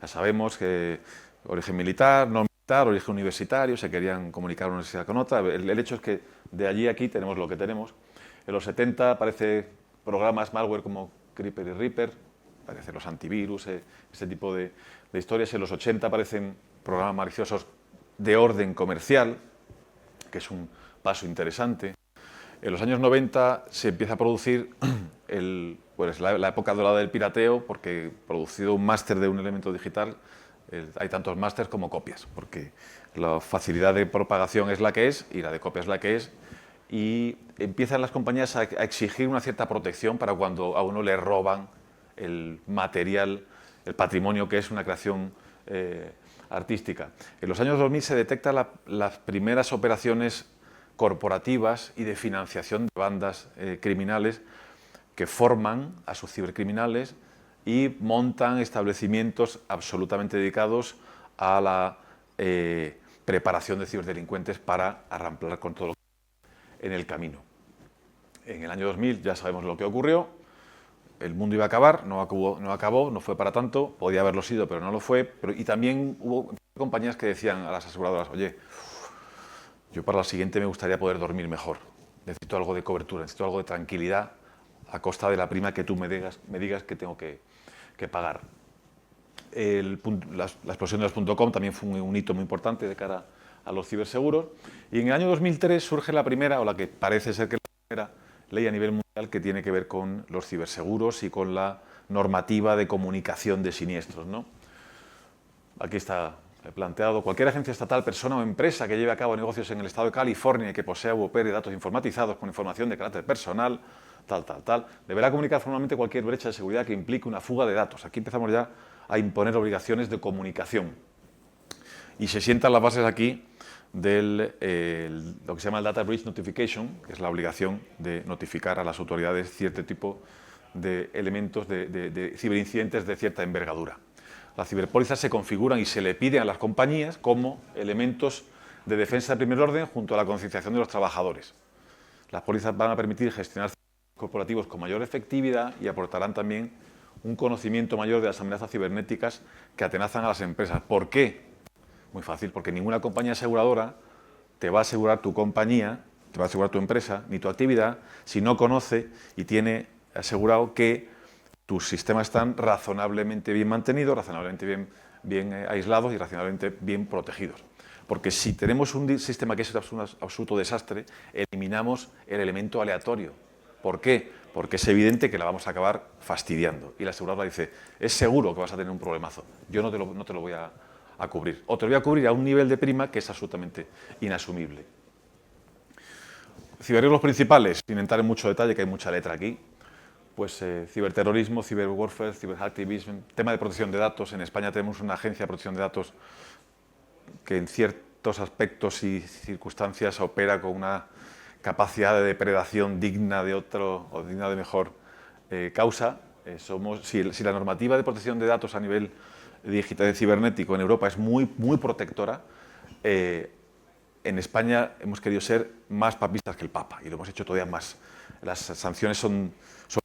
ya sabemos que origen militar, no militar, origen universitario, se querían comunicar una universidad con otra. El hecho es que de allí a aquí tenemos lo que tenemos. En los 70 aparecen programas malware como Creeper y Reaper, aparecen los antivirus, ese tipo de historias. En los 80 aparecen programas maliciosos de orden comercial, que es un paso interesante. En los años 90 se empieza a producir la época dorada del pirateo, porque producido un máster de un elemento digital, hay tantos másters como copias, porque la facilidad de propagación es la que es y la de copia es la que es, y empiezan las compañías a exigir una cierta protección para cuando a uno le roban el material, el patrimonio que es una creación artística. En los años 2000 se detectan las primeras operaciones corporativas y de financiación de bandas criminales que forman a sus cibercriminales y montan establecimientos absolutamente dedicados a la preparación de ciberdelincuentes para arramplar con todo lo que en el camino. En el año 2000 ya sabemos lo que ocurrió. El mundo iba a acabar, no acabó, no fue para tanto, podía haberlo sido, pero no lo fue. Y también hubo compañías que decían a las aseguradoras: oye, yo para la siguiente me gustaría poder dormir mejor, necesito algo de cobertura, necesito algo de tranquilidad a costa de la prima que tú me digas que tengo que pagar. La explosión de los .com también fue un hito muy importante de cara a los ciberseguros. Y en el año 2003 surge la primera, o la que parece ser que es la primera ley a nivel mundial que tiene que ver con los ciberseguros y con la normativa de comunicación de siniestros, ¿no? Aquí está planteado: cualquier agencia estatal, persona o empresa que lleve a cabo negocios en el estado de California y que posea u opere datos informatizados con información de carácter personal, deberá comunicar formalmente cualquier brecha de seguridad que implique una fuga de datos. Aquí empezamos ya a imponer obligaciones de comunicación. Y se sientan las bases aquí de lo que se llama el Data Breach Notification, que es la obligación de notificar a las autoridades cierto tipo de elementos de ciberincidentes de cierta envergadura. Las ciberpólizas se configuran y se le piden a las compañías como elementos de defensa de primer orden junto a la concienciación de los trabajadores. Las pólizas van a permitir gestionar corporativos con mayor efectividad y aportarán también un conocimiento mayor de las amenazas cibernéticas que atenazan a las empresas. ¿Por qué? Muy fácil, porque ninguna compañía aseguradora te va a asegurar tu compañía, te va a asegurar tu empresa, ni tu actividad, si no conoce y tiene asegurado que tus sistemas están razonablemente bien mantenidos, razonablemente bien aislados y razonablemente bien protegidos. Porque si tenemos un sistema que es un absoluto desastre, eliminamos el elemento aleatorio. ¿Por qué? Porque es evidente que la vamos a acabar fastidiando. Y la aseguradora dice, es seguro que vas a tener un problemazo, yo no te lo voy a cubrir. O te lo voy a cubrir a un nivel de prima que es absolutamente inasumible. Ciberriesgos principales, sin entrar en mucho detalle, que hay mucha letra aquí, pues ciberterrorismo, ciberwarfare, ciberhacktivism, tema de protección de datos. En España tenemos una agencia de protección de datos que en ciertos aspectos y circunstancias opera con una capacidad de depredación digna de otro o digna de mejor causa. Si la normativa de protección de datos a nivel digital y cibernético en Europa es muy protectora, en España hemos querido ser más papistas que el Papa y lo hemos hecho todavía más. Las sanciones son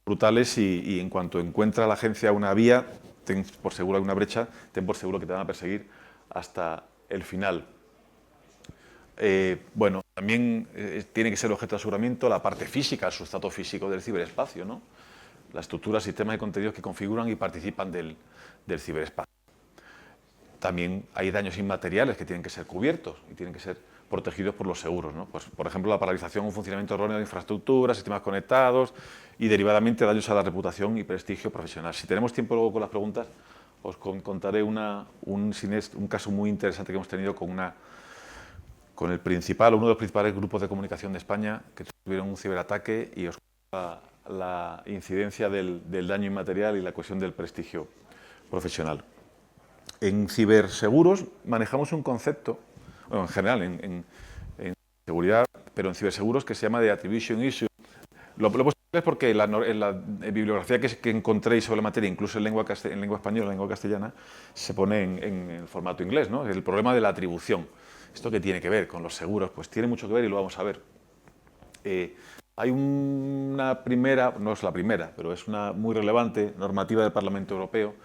brutales y en cuanto encuentra la agencia una vía, ten por seguro hay una brecha, ten por seguro que te van a perseguir hasta el final. Bueno, también tiene que ser objeto de aseguramiento la parte física, el sustrato físico del ciberespacio, ¿no? La estructura, sistemas de contenidos que configuran y participan del ciberespacio. También hay daños inmateriales que tienen que ser cubiertos y tienen que ser protegidos por los seguros, ¿no? Pues, por ejemplo, la paralización o funcionamiento erróneo de infraestructuras, sistemas conectados y derivadamente daños a la reputación y prestigio profesional. Si tenemos tiempo luego con las preguntas, os contaré un caso muy interesante que hemos tenido con uno de los principales grupos de comunicación de España que tuvieron un ciberataque y os cuento la incidencia del daño inmaterial y la cuestión del prestigio profesional. En ciberseguros manejamos un concepto, bueno, en general en seguridad, pero en ciberseguros que se llama de attribution issue. Lo he puesto en inglés porque en la bibliografía que encontréis sobre la materia, incluso en lengua española, en lengua castellana, se pone en el formato inglés, ¿no? El problema de la atribución. ¿Esto qué tiene que ver con los seguros? Pues tiene mucho que ver y lo vamos a ver. Hay una primera, no es la primera, pero es una muy relevante normativa del Parlamento Europeo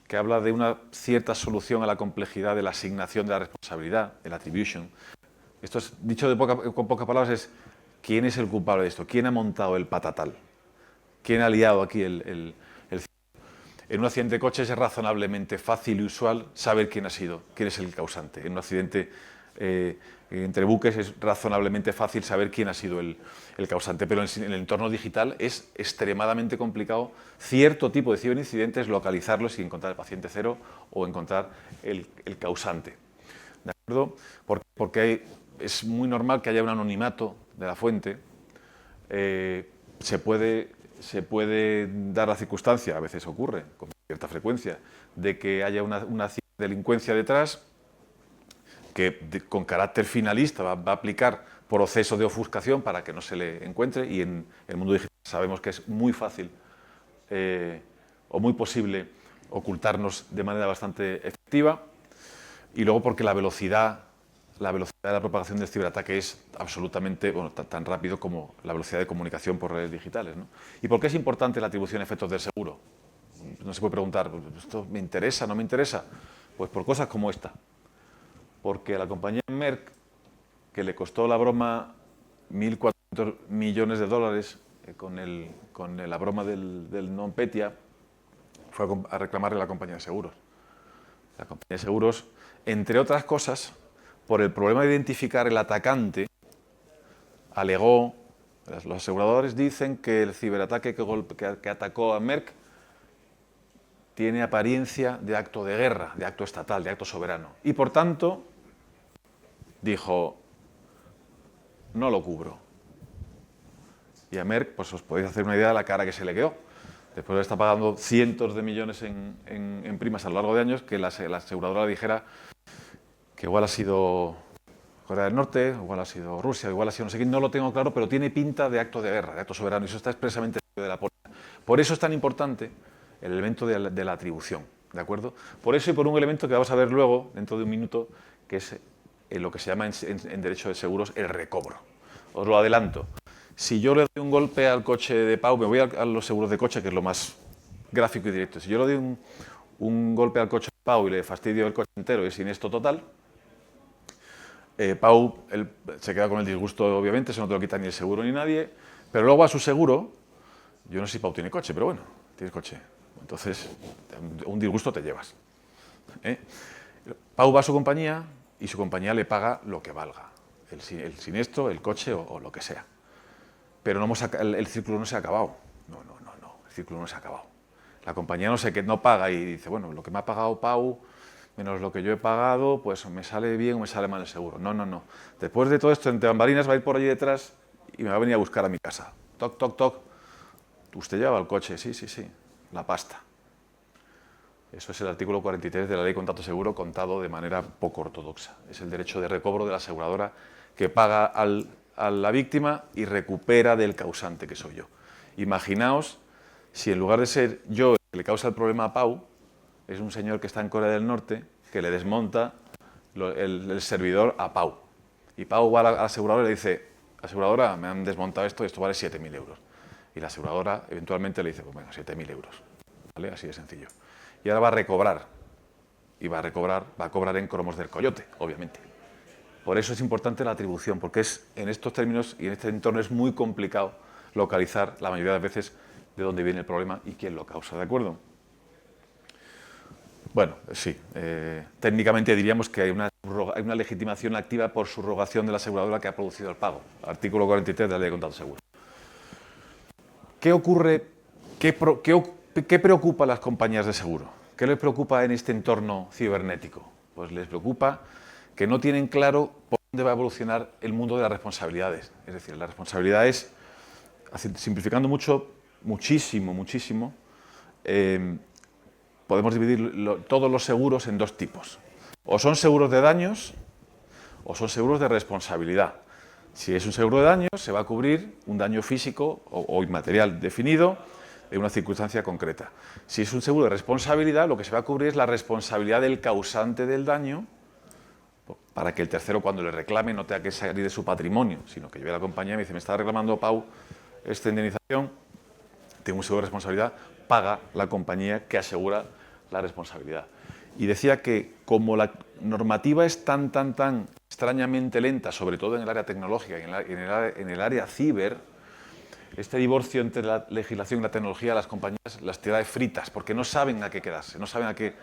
que habla de una cierta solución a la complejidad de la asignación de la responsabilidad, el attribution. Esto es, dicho con pocas palabras, es quién es el culpable de esto, quién ha montado el patatal, quién ha liado aquí el. En un accidente de coche es razonablemente fácil y usual saber quién ha sido, quién es el causante. En un accidente entre buques es razonablemente fácil saber quién ha sido el causante, pero en el entorno digital es extremadamente complicado cierto tipo de ciberincidentes localizarlos y encontrar el paciente cero o encontrar el causante. ¿De acuerdo? Porque es muy normal que haya un anonimato de la fuente. Se puede dar la circunstancia, a veces ocurre con cierta frecuencia, de que haya una delincuencia detrás que con carácter finalista va a aplicar procesos de ofuscación para que no se le encuentre, y en el mundo digital sabemos que es muy fácil o muy posible ocultarnos de manera bastante efectiva, y luego porque la velocidad de la propagación del ciberataque es absolutamente, bueno, tan rápido como la velocidad de comunicación por redes digitales, ¿no? ¿Y por qué es importante la atribución de efectos del seguro? No se puede preguntar, ¿esto me interesa, no me interesa? Pues por cosas como esta. Porque a la compañía Merck, que le costó la broma 1.400 millones de dólares con la broma del NotPetya, fue a reclamarle a la compañía de seguros. La compañía de seguros, entre otras cosas, por el problema de identificar el atacante, alegó, los aseguradores dicen que el ciberataque que atacó a Merck tiene apariencia de acto de guerra, de acto estatal, de acto soberano. Y por tanto, dijo, no lo cubro. Y a Merck, pues os podéis hacer una idea de la cara que se le quedó. Después de estar pagando cientos de millones en primas a lo largo de años, que la aseguradora dijera que igual ha sido Corea del Norte, igual ha sido Rusia, igual ha sido no sé quién, no lo tengo claro, pero tiene pinta de acto de guerra, de acto soberano, y eso está expresamente de la póliza. Por eso es tan importante el elemento de la atribución, ¿de acuerdo? Por eso y por un elemento que vamos a ver luego, dentro de un minuto, que es lo que se llama en derecho de seguros el recobro. Os lo adelanto. Si yo le doy un golpe al coche de Pau, me voy a los seguros de coche, que es lo más gráfico y directo. Si yo le doy un golpe al coche de Pau y le fastidio el coche entero y siniestro total, Pau él se queda con el disgusto, obviamente, eso no te lo quita ni el seguro ni nadie, pero luego a su seguro, yo no sé si Pau tiene coche, pero bueno, tienes coche, entonces un disgusto te llevas. Pau va a su compañía y su compañía le paga lo que valga, el siniestro, el coche o lo que sea. Pero el círculo no se ha acabado. No, el círculo no se ha acabado. La compañía no paga y dice, bueno, lo que me ha pagado Pau menos lo que yo he pagado, pues me sale bien o me sale mal el seguro. No. Después de todo esto, entre bambalinas, va a ir por allí detrás y me va a venir a buscar a mi casa. Toc, toc, toc. ¿Usted lleva el coche? Sí. La pasta. Eso es el artículo 43 de la Ley de Contrato Seguro contado de manera poco ortodoxa. Es el derecho de recobro de la aseguradora que paga a la víctima y recupera del causante, que soy yo. Imaginaos si en lugar de ser yo el que le causa el problema a Pau, es un señor que está en Corea del Norte que le desmonta el servidor a Pau. Y Pau va a la aseguradora y le dice, aseguradora, me han desmontado esto vale 7.000 euros. Y la aseguradora eventualmente le dice, pues bueno, 7.000 euros. ¿Vale? Así de sencillo. Y ahora va a recobrar. Y va a cobrar en cromos del coyote, obviamente. Por eso es importante la atribución, porque en estos términos y en este entorno es muy complicado localizar la mayoría de las veces de dónde viene el problema y quién lo causa, ¿de acuerdo? Bueno, sí, técnicamente diríamos que hay una legitimación activa por subrogación de la aseguradora que ha producido el pago. Artículo 43 de la Ley de Contrato Seguro. ¿Qué ocurre? ¿Qué preocupa a las compañías de seguro? ¿Qué les preocupa en este entorno cibernético? Pues les preocupa que no tienen claro por dónde va a evolucionar el mundo de las responsabilidades. Es decir, las responsabilidades, simplificando muchísimo, podemos dividir todos los seguros en dos tipos. O son seguros de daños o son seguros de responsabilidad. Si es un seguro de daños, se va a cubrir un daño físico o inmaterial definido en una circunstancia concreta. Si es un seguro de responsabilidad, lo que se va a cubrir es la responsabilidad del causante del daño, para que el tercero, cuando le reclame, no tenga que salir de su patrimonio, sino que lleve a la compañía y me dice, me está reclamando Pau esta indemnización, tengo un seguro de responsabilidad, paga la compañía que asegura la responsabilidad. Y decía que como la normativa es tan extrañamente lenta, sobre todo en el área tecnológica y en el área ciber, este divorcio entre la legislación y la tecnología, las compañías las tira de fritas, porque no saben a qué quedarse, no saben qué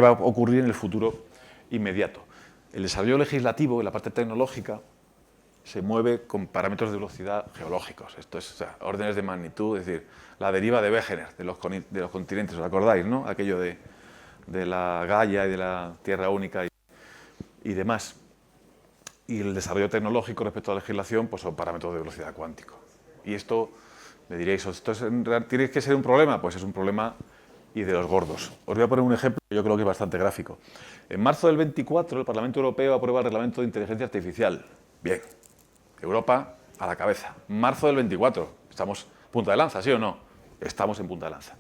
va a ocurrir en el futuro inmediato. El desarrollo legislativo en la parte tecnológica se mueve con parámetros de velocidad geológicos. Esto es órdenes de magnitud, es decir, la deriva de Wegener de los continentes, ¿os acordáis, no? Aquello de la Gaia y de la Tierra única y demás. Y el desarrollo tecnológico respecto a la legislación pues son parámetros de velocidad cuántico. Y esto, me diréis, ¿tiene que ser un problema? Pues es un problema y de los gordos. Os voy a poner un ejemplo que yo creo que es bastante gráfico. En marzo del 24 el Parlamento Europeo aprueba el Reglamento de Inteligencia Artificial. Bien, Europa a la cabeza. Marzo del 24, estamos punta de lanza, ¿sí o no? Estamos en punta de lanza.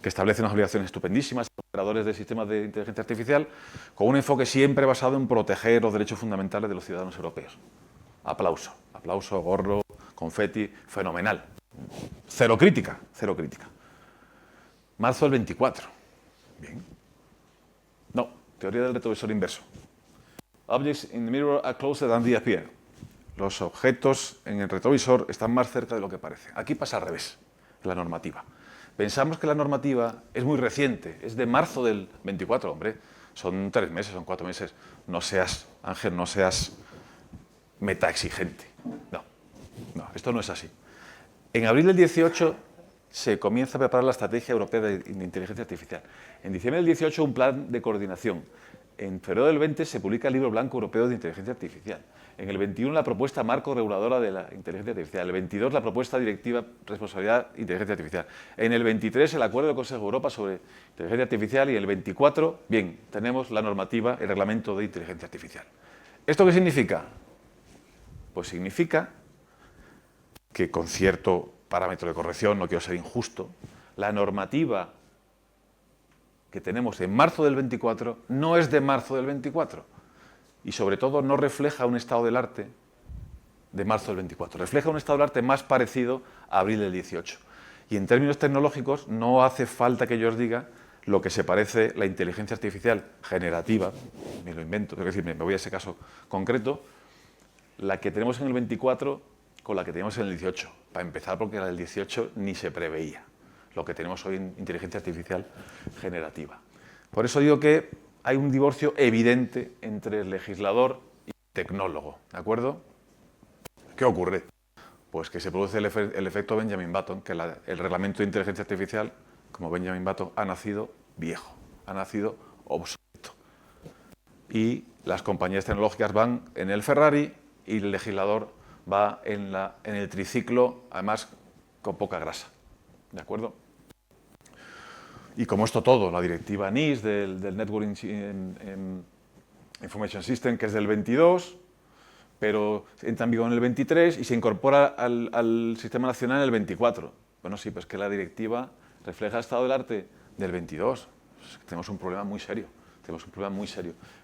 Que establece unas obligaciones estupendísimas a los operadores de sistemas de inteligencia artificial con un enfoque siempre basado en proteger los derechos fundamentales de los ciudadanos europeos. Aplauso, gorro, confeti, fenomenal. Cero crítica. Marzo del 24. Bien. No, teoría del retrovisor inverso. Objects in the mirror are closer than they appear. Los objetos en el retrovisor están más cerca de lo que parece. Aquí pasa al revés, la normativa. Pensamos que la normativa es muy reciente, es de marzo del 24, hombre. Son 3 meses, son 4 meses. No seas, Ángel, no seas metaexigente. No, esto no es así. En abril del 18 se comienza a preparar la Estrategia Europea de Inteligencia Artificial. En diciembre del 18 un plan de coordinación. En febrero del 20 se publica el Libro Blanco Europeo de Inteligencia Artificial. En el 21 la propuesta marco reguladora de la inteligencia artificial. En el 22 la propuesta directiva responsabilidad inteligencia artificial. En el 23 el acuerdo del Consejo de Europa sobre inteligencia artificial y en el 24, bien, tenemos la normativa, el reglamento de inteligencia artificial. ¿Esto qué significa? Pues significa que con cierto parámetro de corrección, no quiero ser injusto, la normativa que tenemos en marzo del 24 no es de marzo del 24 y sobre todo no refleja un estado del arte de marzo del 24, refleja un estado del arte más parecido a abril del 18. Y en términos tecnológicos no hace falta que yo os diga lo que se parece la inteligencia artificial generativa, me lo invento, es decir, me voy a ese caso concreto, la que tenemos en el 24 con la que teníamos en el 18. Para empezar, porque la del 18 ni se preveía lo que tenemos hoy en inteligencia artificial generativa. Por eso digo que hay un divorcio evidente entre el legislador y el tecnólogo, ¿de acuerdo? ¿Qué ocurre? Pues que se produce el efecto Benjamin Button, que el reglamento de inteligencia artificial, como Benjamin Button, ha nacido viejo, ha nacido obsoleto. Y las compañías tecnológicas van en el Ferrari y el legislador va en el triciclo, además con poca grasa, ¿de acuerdo? Y como esto todo, la directiva NIS del Network Information System, que es del 22, pero entra en vigor en el 23 y se incorpora al Sistema Nacional en el 24. Bueno, sí, pues que la directiva refleja el estado del arte del 22. Pues tenemos un problema muy serio,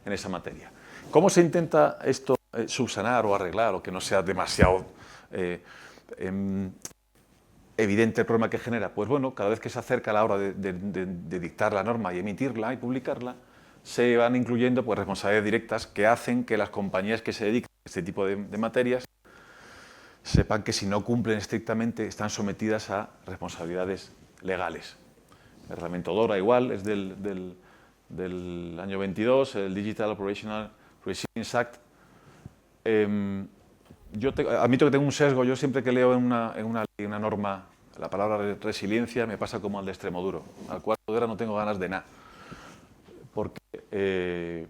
en esa materia. ¿Cómo se intenta esto subsanar o arreglar, o que no sea demasiado evidente el problema que genera? Pues bueno, cada vez que se acerca la hora de dictar la norma y emitirla y publicarla, se van incluyendo pues, responsabilidades directas que hacen que las compañías que se dedican a este tipo de materias sepan que si no cumplen estrictamente están sometidas a responsabilidades legales. El reglamento DORA igual, es del año 22, el Digital Operational Resilience Act. Yo admito que tengo un sesgo, yo siempre que leo en una norma la palabra resiliencia me pasa como al de Extremoduro, al cuarto de hora no tengo ganas de nada, porque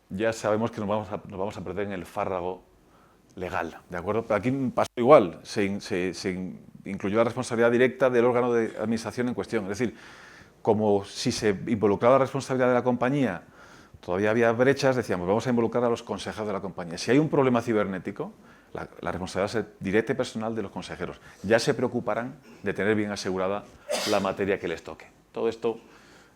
ya sabemos que nos vamos a perder en el fárrago legal, ¿de acuerdo? Pero aquí pasó igual, se incluyó la responsabilidad directa del órgano de administración en cuestión, es decir, como si se involucraba la responsabilidad de la compañía, todavía había brechas, decíamos, vamos a involucrar a los consejeros de la compañía. Si hay un problema cibernético, la responsabilidad es directa y personal de los consejeros. Ya se preocuparán de tener bien asegurada la materia que les toque. Todo esto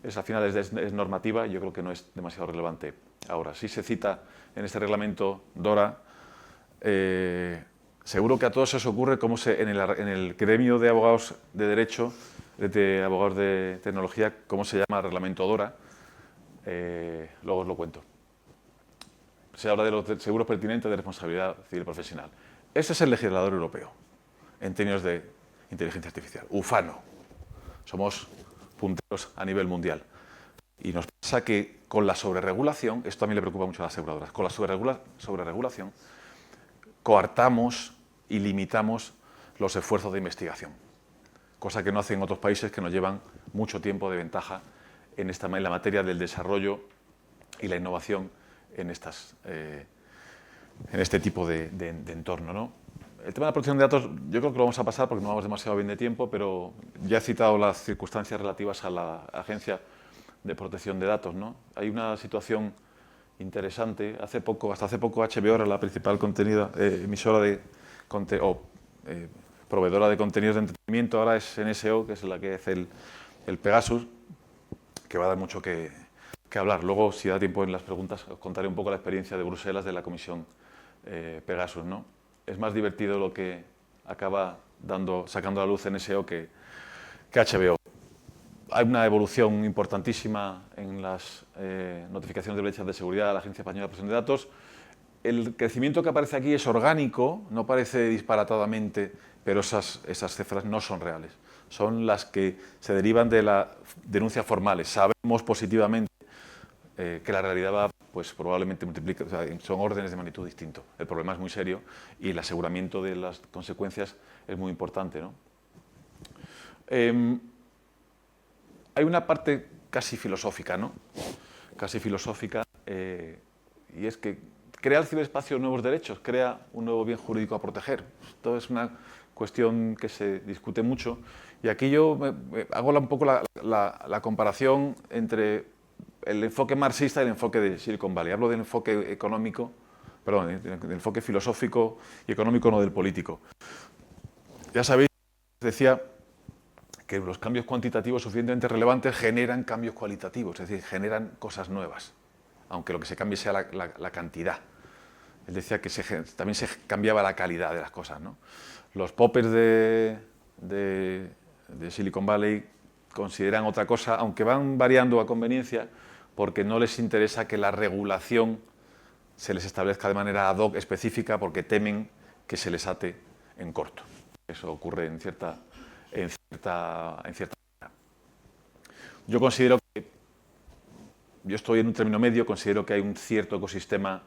al final es normativa y yo creo que no es demasiado relevante ahora. Sí se cita en este reglamento DORA, seguro que a todos se os ocurre cómo en el gremio de abogados de derecho, de abogados de tecnología, cómo se llama el reglamento DORA. Luego os lo cuento. Se habla de los seguros pertinentes de responsabilidad civil profesional. Ese es el legislador europeo en términos de inteligencia artificial. Ufano. Somos punteros a nivel mundial. Y nos pasa que con la sobreregulación, esto también le preocupa mucho a las aseguradoras, con la sobreregulación coartamos y limitamos los esfuerzos de investigación, cosa que no hacen otros países que nos llevan mucho tiempo de ventaja en la materia del desarrollo y la innovación en este tipo de entorno, ¿no? El tema de la protección de datos yo creo que lo vamos a pasar porque no vamos demasiado bien de tiempo, pero ya he citado las circunstancias relativas a la Agencia de Protección de Datos, ¿no? Hay una situación interesante. Hasta hace poco HBO era la principal emisora proveedora de contenidos de entretenimiento, ahora es NSO, que es la que hace el Pegasus, que va a dar mucho que hablar. Luego, si da tiempo en las preguntas, os contaré un poco la experiencia de Bruselas de la Comisión Pegasus, ¿no? Es más divertido lo que acaba sacando a la luz NSO que HBO. Hay una evolución importantísima en las notificaciones de brechas de seguridad de la Agencia Española de Protección de Datos. El crecimiento que aparece aquí es orgánico, no parece disparatadamente, pero esas cifras no son reales. Son las que se derivan de las denuncias formales. Sabemos positivamente que la realidad va, pues probablemente multiplica, o sea, son órdenes de magnitud distintos. El problema es muy serio y el aseguramiento de las consecuencias es muy importante, ¿no? Hay una parte casi filosófica, ¿no? Casi filosófica, y es que crea el ciberespacio nuevos derechos, crea un nuevo bien jurídico a proteger. Esto es una cuestión que se discute mucho y aquí yo hago un poco la comparación entre el enfoque marxista y el enfoque de Silicon Valley. Hablo del enfoque económico, perdón, del enfoque filosófico y económico, no del político. Ya sabéis, decía que los cambios cuantitativos suficientemente relevantes generan cambios cualitativos, es decir, generan cosas nuevas, aunque lo que se cambie sea la cantidad. Él decía que también se cambiaba la calidad de las cosas, ¿no? Los poppers de Silicon Valley consideran otra cosa, aunque van variando a conveniencia, porque no les interesa que la regulación se les establezca de manera ad hoc específica, porque temen que se les ate en corto. Eso ocurre en cierta manera. Yo considero que, yo estoy en un término medio, considero que hay un cierto ecosistema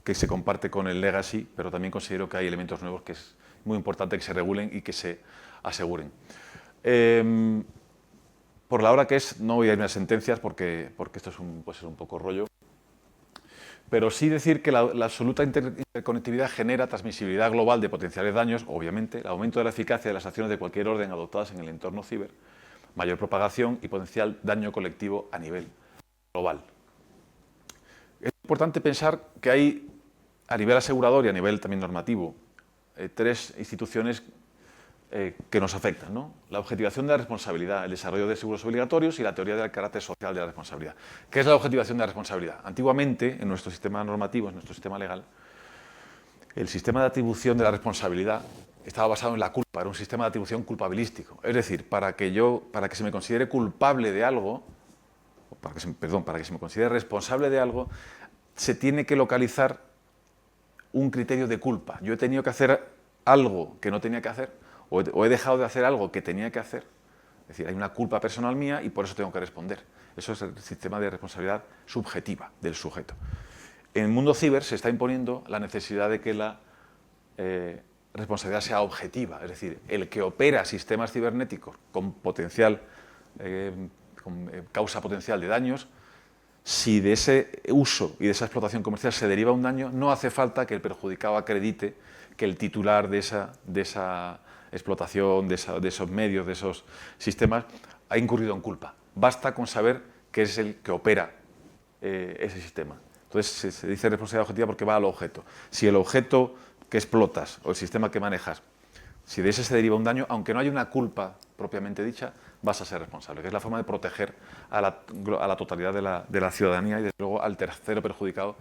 que se comparte con el legacy, pero también considero que hay elementos nuevos que es muy importante que se regulen y que se aseguren. Por la hora que es, no voy a irme a sentencias porque esto puede ser un poco rollo, pero sí decir que la absoluta interconectividad genera transmisibilidad global de potenciales daños, obviamente, el aumento de la eficacia de las acciones de cualquier orden adoptadas en el entorno ciber, mayor propagación y potencial daño colectivo a nivel global. Es importante pensar que hay, a nivel asegurador y a nivel también normativo, tres instituciones que nos afectan, ¿no? La objetivación de la responsabilidad, el desarrollo de seguros obligatorios y la teoría del carácter social de la responsabilidad. ¿Qué es la objetivación de la responsabilidad? Antiguamente, en nuestro sistema normativo, en nuestro sistema legal, el sistema de atribución de la responsabilidad estaba basado en la culpa, era un sistema de atribución culpabilístico. Es decir, para que se me considere culpable de algo, para que se me considere responsable de algo, se tiene que localizar un criterio de culpa. Yo he tenido que hacer algo que no tenía que hacer, o he dejado de hacer algo que tenía que hacer. Es decir, hay una culpa personal mía y por eso tengo que responder. Eso es el sistema de responsabilidad subjetiva del sujeto. En el mundo ciber se está imponiendo la necesidad de que la responsabilidad sea objetiva, es decir, el que opera sistemas cibernéticos con potencial, con causa potencial de daños, si de ese uso y de esa explotación comercial se deriva un daño, no hace falta que el perjudicado acredite que el titular de esa explotación, de esos medios, de esos sistemas, ha incurrido en culpa. Basta con saber que es el que opera ese sistema. Entonces se dice responsabilidad objetiva porque va al objeto. Si el objeto que explotas o el sistema que manejas, si de ese se deriva un daño, aunque no haya una culpa propiamente dicha, vas a ser responsable, que es la forma de proteger a la totalidad de la ciudadanía y desde luego al tercero perjudicado,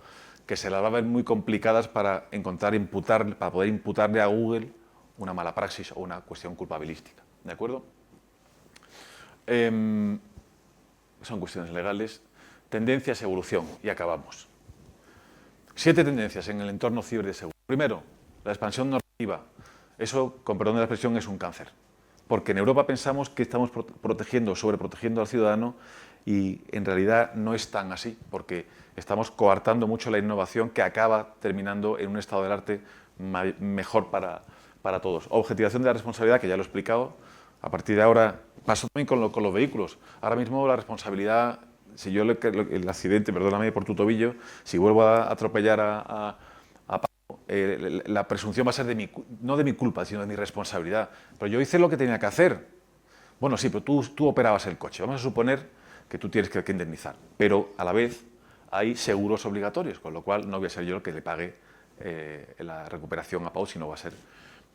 que se las va a ver muy complicadas para poder imputarle a Google una mala praxis o una cuestión culpabilística. ¿De acuerdo? Son cuestiones legales. Tendencias, evolución, y acabamos. 7 tendencias en el entorno ciber de seguridad. Primero, la expansión normativa. Eso, con perdón de la expresión, es un cáncer. Porque en Europa pensamos que estamos sobreprotegiendo al ciudadano y en realidad no es tan así, porque estamos coartando mucho la innovación que acaba terminando en un estado del arte mejor para todos. Objetivación de la responsabilidad, que ya lo he explicado. A partir de ahora, paso también con los vehículos. Ahora mismo la responsabilidad, si yo el accidente, perdóname por tu tobillo, si vuelvo a atropellar a Pablo, la presunción va a ser no de mi culpa, sino de mi responsabilidad. Pero yo hice lo que tenía que hacer. Bueno, sí, pero tú operabas el coche. Vamos a suponer que tú tienes que indemnizar. Pero a la vez hay seguros obligatorios, con lo cual no voy a ser yo el que le pague la recuperación a Pau, sino va a ser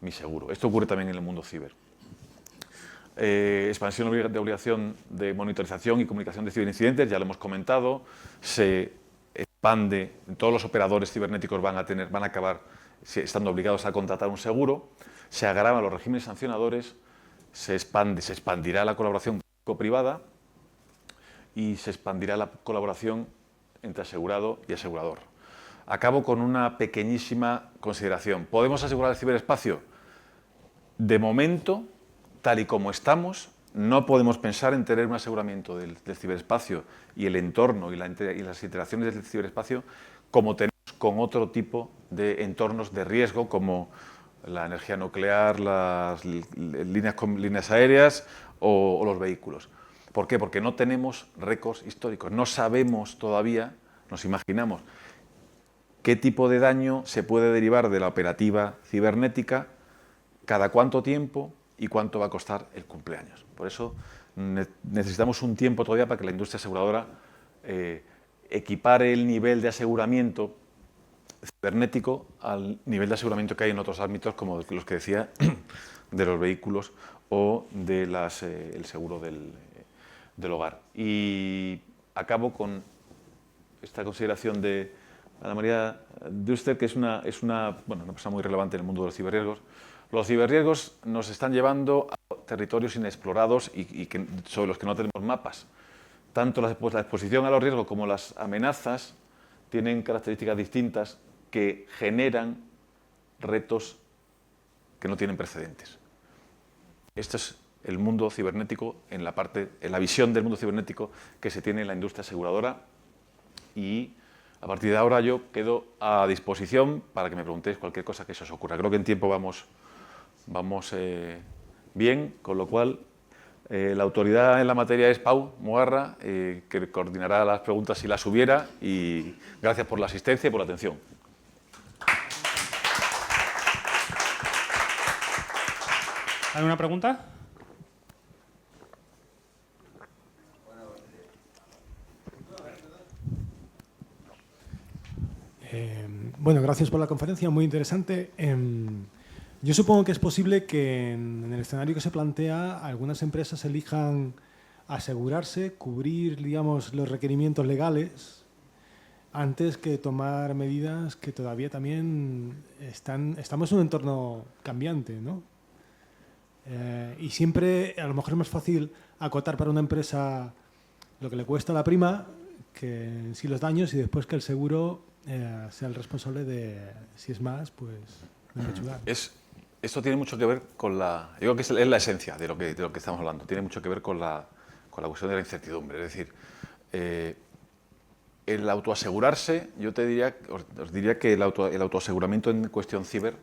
mi seguro. Esto ocurre también en el mundo ciber. Expansión de obligación de monitorización y comunicación de ciberincidentes, ya lo hemos comentado. Se expande, todos los operadores cibernéticos van a acabar estando obligados a contratar un seguro. Se agravan los regímenes sancionadores, se expandirá la colaboración público-privada y se expandirá la colaboración entre asegurado y asegurador. Acabo con una pequeñísima consideración. ¿Podemos asegurar el ciberespacio? De momento, tal y como estamos, no podemos pensar en tener un aseguramiento del ciberespacio y el entorno y las interacciones del ciberespacio como tenemos con otro tipo de entornos de riesgo como la energía nuclear, las líneas aéreas o los vehículos. ¿Por qué? Porque no tenemos récords históricos, no sabemos todavía, nos imaginamos, qué tipo de daño se puede derivar de la operativa cibernética, cada cuánto tiempo y cuánto va a costar el cumpleaños. Por eso necesitamos un tiempo todavía para que la industria aseguradora equipare el nivel de aseguramiento cibernético al nivel de aseguramiento que hay en otros ámbitos, como los que decía, de los vehículos o de el seguro del hogar. Y acabo con esta consideración de Ana María Duster, que es una persona muy relevante en el mundo de los ciberriesgos. Los ciberriesgos nos están llevando a territorios inexplorados y sobre los que no tenemos mapas. Tanto la exposición a los riesgos como las amenazas tienen características distintas que generan retos que no tienen precedentes. Este es el mundo cibernético en la visión del mundo cibernético que se tiene en la industria aseguradora, y a partir de ahora yo quedo a disposición para que me preguntéis cualquier cosa que se os ocurra. Creo que en tiempo vamos bien, con lo cual la autoridad en la materia es Pau Mogarra, que coordinará las preguntas si las hubiera, y gracias por la asistencia y por la atención. ¿Alguna pregunta? Bueno, gracias por la conferencia, muy interesante. Yo supongo que es posible que en el escenario que se plantea algunas empresas elijan asegurarse, cubrir, digamos, los requerimientos legales antes que tomar medidas que todavía también estamos en un entorno cambiante, ¿no? Y siempre a lo mejor es más fácil acotar para una empresa lo que le cuesta la prima que sí los daños, y después que el seguro sea el responsable de, si es más, pues de pechugar. Esto tiene mucho que ver con yo creo que es la esencia de lo que estamos hablando. Tiene mucho que ver con la cuestión de la incertidumbre. Es decir, el autoasegurarse, yo os diría que el autoaseguramiento en cuestión ciber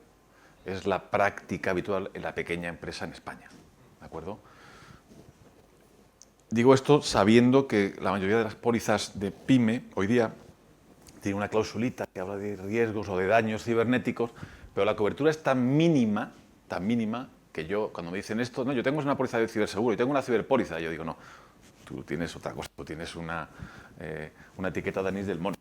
es la práctica habitual en la pequeña empresa en España, ¿de acuerdo? Digo esto sabiendo que la mayoría de las pólizas de PYME hoy día tiene una clausulita que habla de riesgos o de daños cibernéticos, pero la cobertura es tan mínima, que yo, cuando me dicen esto, no, yo tengo una póliza de ciberseguro y tengo una ciberpóliza, yo digo, no, tú tienes otra cosa, tú tienes una etiqueta de anís del mono.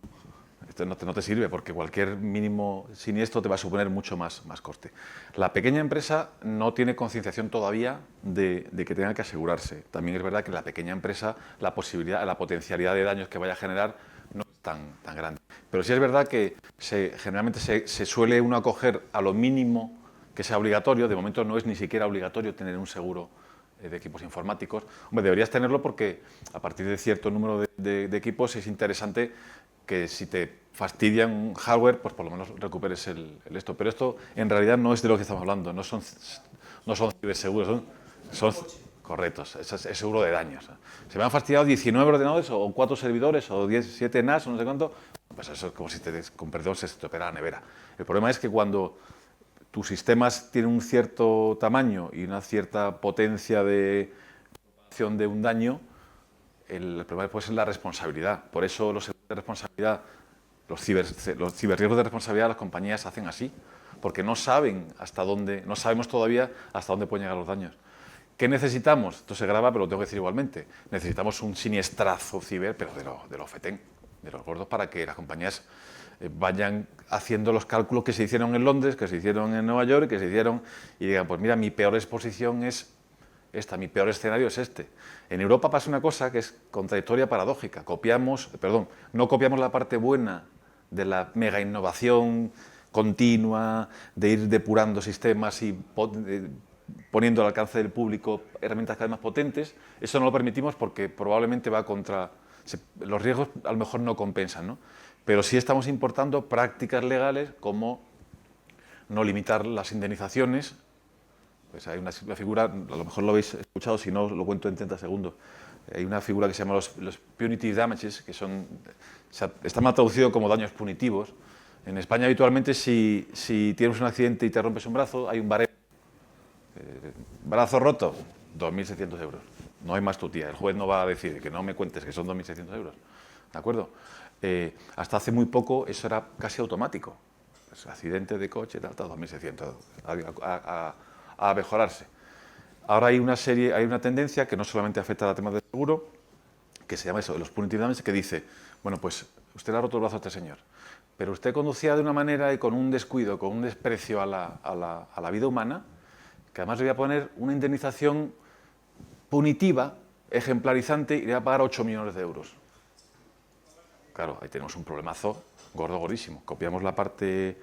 Esto no te sirve, porque cualquier mínimo siniestro te va a suponer mucho más coste. La pequeña empresa no tiene concienciación todavía de que tenga que asegurarse. También es verdad que la pequeña empresa, la potencialidad de daños que vaya a generar no es tan grande. Pero sí es verdad que generalmente se suele uno acoger a lo mínimo que sea obligatorio. De momento no es ni siquiera obligatorio tener un seguro de equipos informáticos. Hombre, deberías tenerlo porque a partir de cierto número de equipos es interesante que si te fastidian un hardware, pues por lo menos recuperes esto. Pero esto en realidad no es de lo que estamos hablando, no son ciberseguros, son correctos, es seguro de daños. Se me han fastidiado 19 ordenadores o 4 servidores o 7 NAS o no sé cuánto, pues eso es como si con perdón se te opera la nevera. El problema es que cuando tus sistemas tienen un cierto tamaño y una cierta potencia de propagación de un daño, el problema pues es la responsabilidad. Por eso los seguros de responsabilidad, los ciberriesgos de responsabilidad, las compañías hacen así, porque no sabemos todavía hasta dónde pueden llegar los daños. ¿Qué necesitamos? Esto se graba, pero lo tengo que decir igualmente. Necesitamos un siniestrazo ciber, pero de los fetén, de los gordos, para que las compañías vayan haciendo los cálculos que se hicieron en Londres, que se hicieron en Nueva York, y digan, pues mira, mi peor exposición es esta, mi peor escenario es este. En Europa pasa una cosa que es contradictoria, paradójica. No copiamos la parte buena de la mega innovación continua, de ir depurando sistemas y poniendo al alcance del público herramientas cada vez más potentes. Eso no lo permitimos porque probablemente va contra... Los riesgos a lo mejor no compensan, ¿no? Pero sí estamos importando prácticas legales como no limitar las indemnizaciones. Pues hay una figura, a lo mejor lo habéis escuchado, si no lo cuento en 30 segundos. Hay una figura que se llama los punitive damages, que está mal traducido como daños punitivos. En España habitualmente si tienes un accidente y te rompes un brazo, hay un baremo. Brazo roto, 2.600 euros. No hay más tutía. El juez no va a decir que no me cuentes que son 2.600 euros. ¿De acuerdo? Hasta hace muy poco eso era casi automático. Pues, accidente de coche, tal, 2.600 a mejorarse. Ahora hay una tendencia que no solamente afecta a temas de seguro, que se llama eso, los punitive damages, que dice, bueno, pues usted le ha roto el brazo a este señor, pero usted conducía de una manera y con un descuido, con un desprecio a la vida humana, que además le voy a poner una indemnización punitiva, ejemplarizante, y le va a pagar 8 millones de euros. Claro, ahí tenemos un problemazo gordo, gordísimo. Copiamos la parte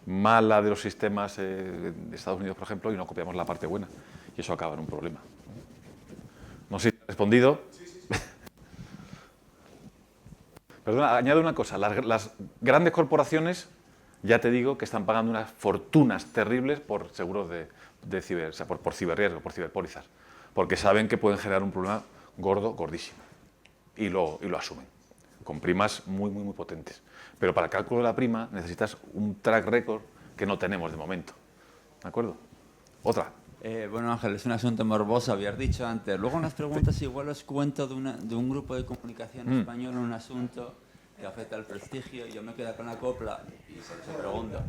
mala de los sistemas de Estados Unidos, por ejemplo, y no copiamos la parte buena. y eso acaba en un problema. No sé si he respondido. Perdona, añado una cosa. Las grandes corporaciones, ya te digo, que están pagando unas fortunas terribles por seguros de ciber, o sea, por ciberriesgo, por ciberpólizas, porque saben que pueden generar un problema gordo, gordísimo, y lo asumen, con primas muy, muy, muy potentes. Pero para el cálculo de la prima necesitas un track record que no tenemos de momento. ¿De acuerdo? Otra. Bueno, Ángel, es un asunto morboso, habías dicho antes. Luego en las preguntas igual os cuento de un grupo de comunicación español, un asunto que afecta al prestigio, y yo me quedo con la copla y se pregunto.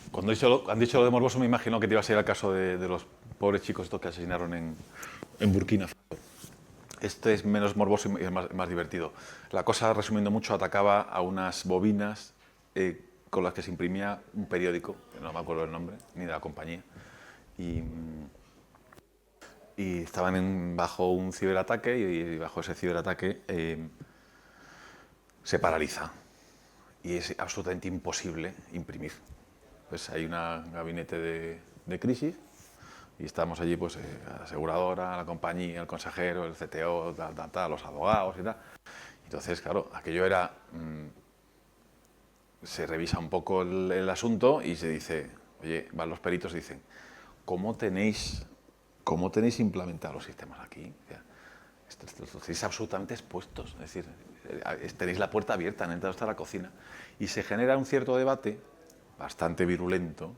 Cuando han dicho lo de morboso, me imagino que te iba a ser el caso de los pobres chicos estos que asesinaron en Burkina Faso. Este es menos morboso y es más divertido. La cosa, resumiendo mucho, atacaba a unas bobinas con las que se imprimía un periódico, que no me acuerdo el nombre, ni de la compañía, y estaban bajo un ciberataque, y bajo ese ciberataque se paraliza y es absolutamente imposible imprimir. Pues hay un gabinete de crisis y estamos allí, pues la aseguradora, la compañía, el consejero, el CTO, los abogados y tal. Entonces, claro, aquello era... se revisa un poco el asunto y se dice, oye, van los peritos y dicen, ¿cómo tenéis implementados los sistemas aquí? O sea, estáis absolutamente expuestos, es decir, tenéis la puerta abierta, han entrado hasta la cocina, y se genera un cierto debate, bastante virulento,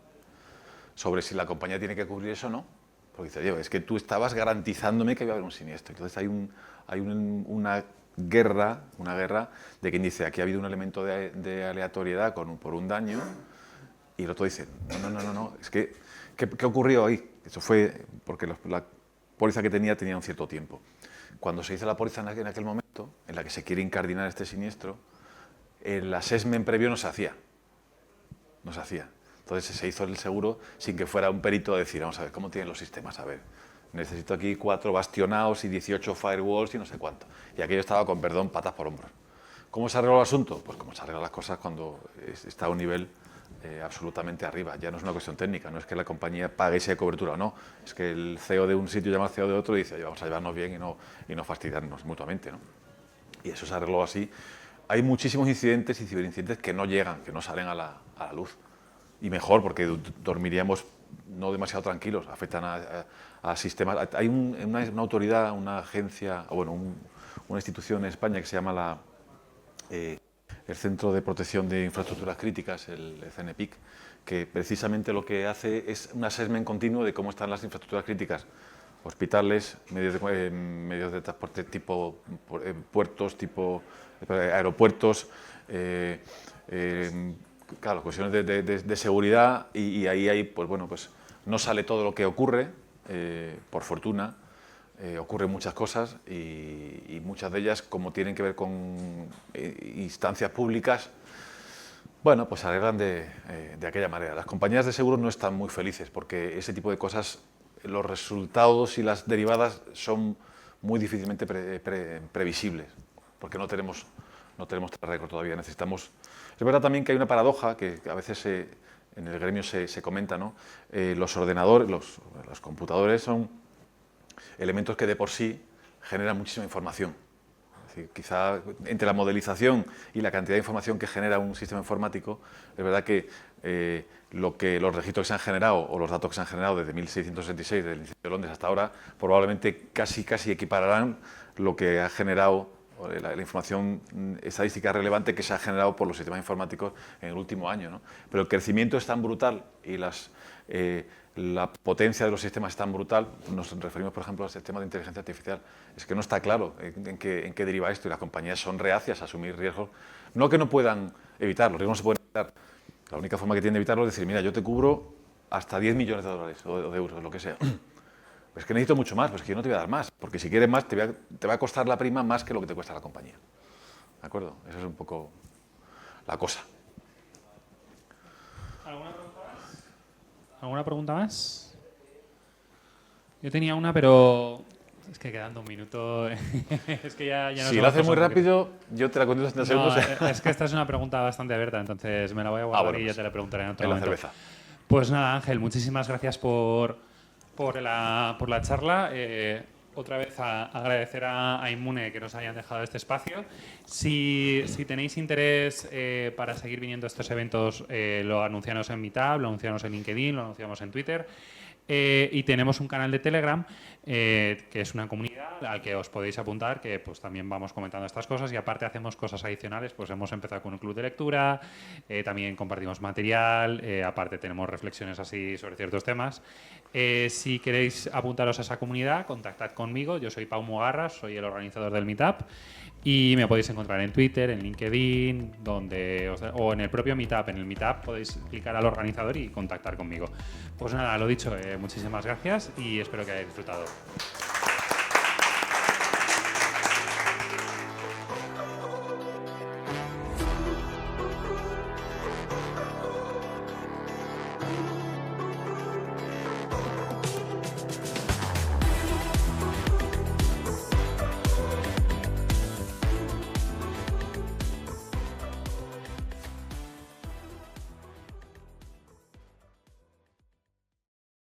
sobre si la compañía tiene que cubrir eso o no. Porque dice, oye, es que tú estabas garantizándome que iba a haber un siniestro. Entonces hay una guerra de quien dice, aquí ha habido un elemento de aleatoriedad por un daño, y el otro dice, no, es que, ¿qué ocurrió ahí? Eso fue porque la póliza que tenía un cierto tiempo. Cuando se hizo la póliza en aquel momento, en la que se quiere incardinar este siniestro, el assessment previo no se hacía. Entonces se hizo el seguro sin que fuera un perito a decir, vamos a ver, ¿cómo tienen los sistemas? A ver, necesito aquí 4 bastionados y 18 firewalls y no sé cuánto. Y aquello estaba, con perdón, patas por hombros. ¿Cómo se arregló el asunto? Pues como se arreglan las cosas cuando está a un nivel absolutamente arriba. Ya no es una cuestión técnica, no es que la compañía pague esa cobertura o no. Es que el CEO de un sitio llama al CEO de otro y dice, oye, vamos a llevarnos bien y no fastidiarnos mutuamente, ¿no? Y eso se arregló así. Hay muchísimos incidentes y ciberincidentes que no llegan, que no salen a la luz. Y mejor, porque dormiríamos no demasiado tranquilos, afectan a sistemas. Hay una autoridad, una agencia, o bueno, una institución en España que se llama el Centro de Protección de Infraestructuras Críticas, el CNPIC, que precisamente lo que hace es un assessment continuo de cómo están las infraestructuras críticas, hospitales, medios de transporte tipo puertos, tipo aeropuertos, claro, cuestiones de seguridad, y ahí pues bueno, pues no sale todo lo que ocurre, por fortuna. Ocurren muchas cosas y muchas de ellas, como tienen que ver con instancias públicas, bueno, pues se arreglan de aquella manera. Las compañías de seguros no están muy felices porque ese tipo de cosas, los resultados y las derivadas son muy difícilmente previsibles, porque no tenemos récord todavía. Necesitamos... Es verdad también que hay una paradoja que a veces en el gremio se comenta, ¿no? Los ordenadores, los computadores son elementos que de por sí generan muchísima información. Es decir, quizá entre la modelización y la cantidad de información que genera un sistema informático, es verdad que los registros que se han generado o los datos que se han generado desde 1666, desde el Instituto de Londres hasta ahora, probablemente casi equipararán lo que ha generado la información estadística relevante que se ha generado por los sistemas informáticos en el último año, ¿no? Pero el crecimiento es tan brutal y la potencia de los sistemas es tan brutal, nos referimos, por ejemplo, al sistema de inteligencia artificial, es que no está claro en qué deriva esto, y las compañías son reacias a asumir riesgos. No que no puedan evitar, los riesgos no se pueden evitar. La única forma que tienen de evitarlo es decir, mira, yo te cubro hasta 10 millones de dólares o de euros, lo que sea. Es que necesito mucho más, pues que yo no te voy a dar más, porque si quieres más te va a costar la prima más que lo que te cuesta la compañía. ¿De acuerdo? Esa es un poco la cosa. ¿Alguna pregunta más? Yo tenía una, pero es que quedando un minuto... es que ya no si lo haces muy rápido, yo te la contesto en 30 segundos. Es que esta es una pregunta bastante abierta, entonces me la voy a guardar y ya te la preguntaré en otro momento. La cerveza. Pues nada, Ángel, muchísimas gracias por por la charla. Otra vez agradecer a Inmune que nos hayan dejado este espacio. Si tenéis interés para seguir viniendo a estos eventos, lo anunciamos en Meetup, lo anunciamos en LinkedIn, lo anunciamos en Twitter. Y tenemos un canal de Telegram que es una comunidad al que os podéis apuntar, que pues también vamos comentando estas cosas, y aparte hacemos cosas adicionales. Pues hemos empezado con un club de lectura, también compartimos material, aparte tenemos reflexiones así sobre ciertos temas. Si queréis apuntaros a esa comunidad, contactad conmigo. Yo soy Pau Mugarras, soy el organizador del Meetup, y me podéis encontrar en Twitter, en LinkedIn, o en el propio Meetup. En el Meetup podéis clicar al organizador y contactar conmigo. Pues nada, lo dicho, muchísimas gracias y espero que hayáis disfrutado.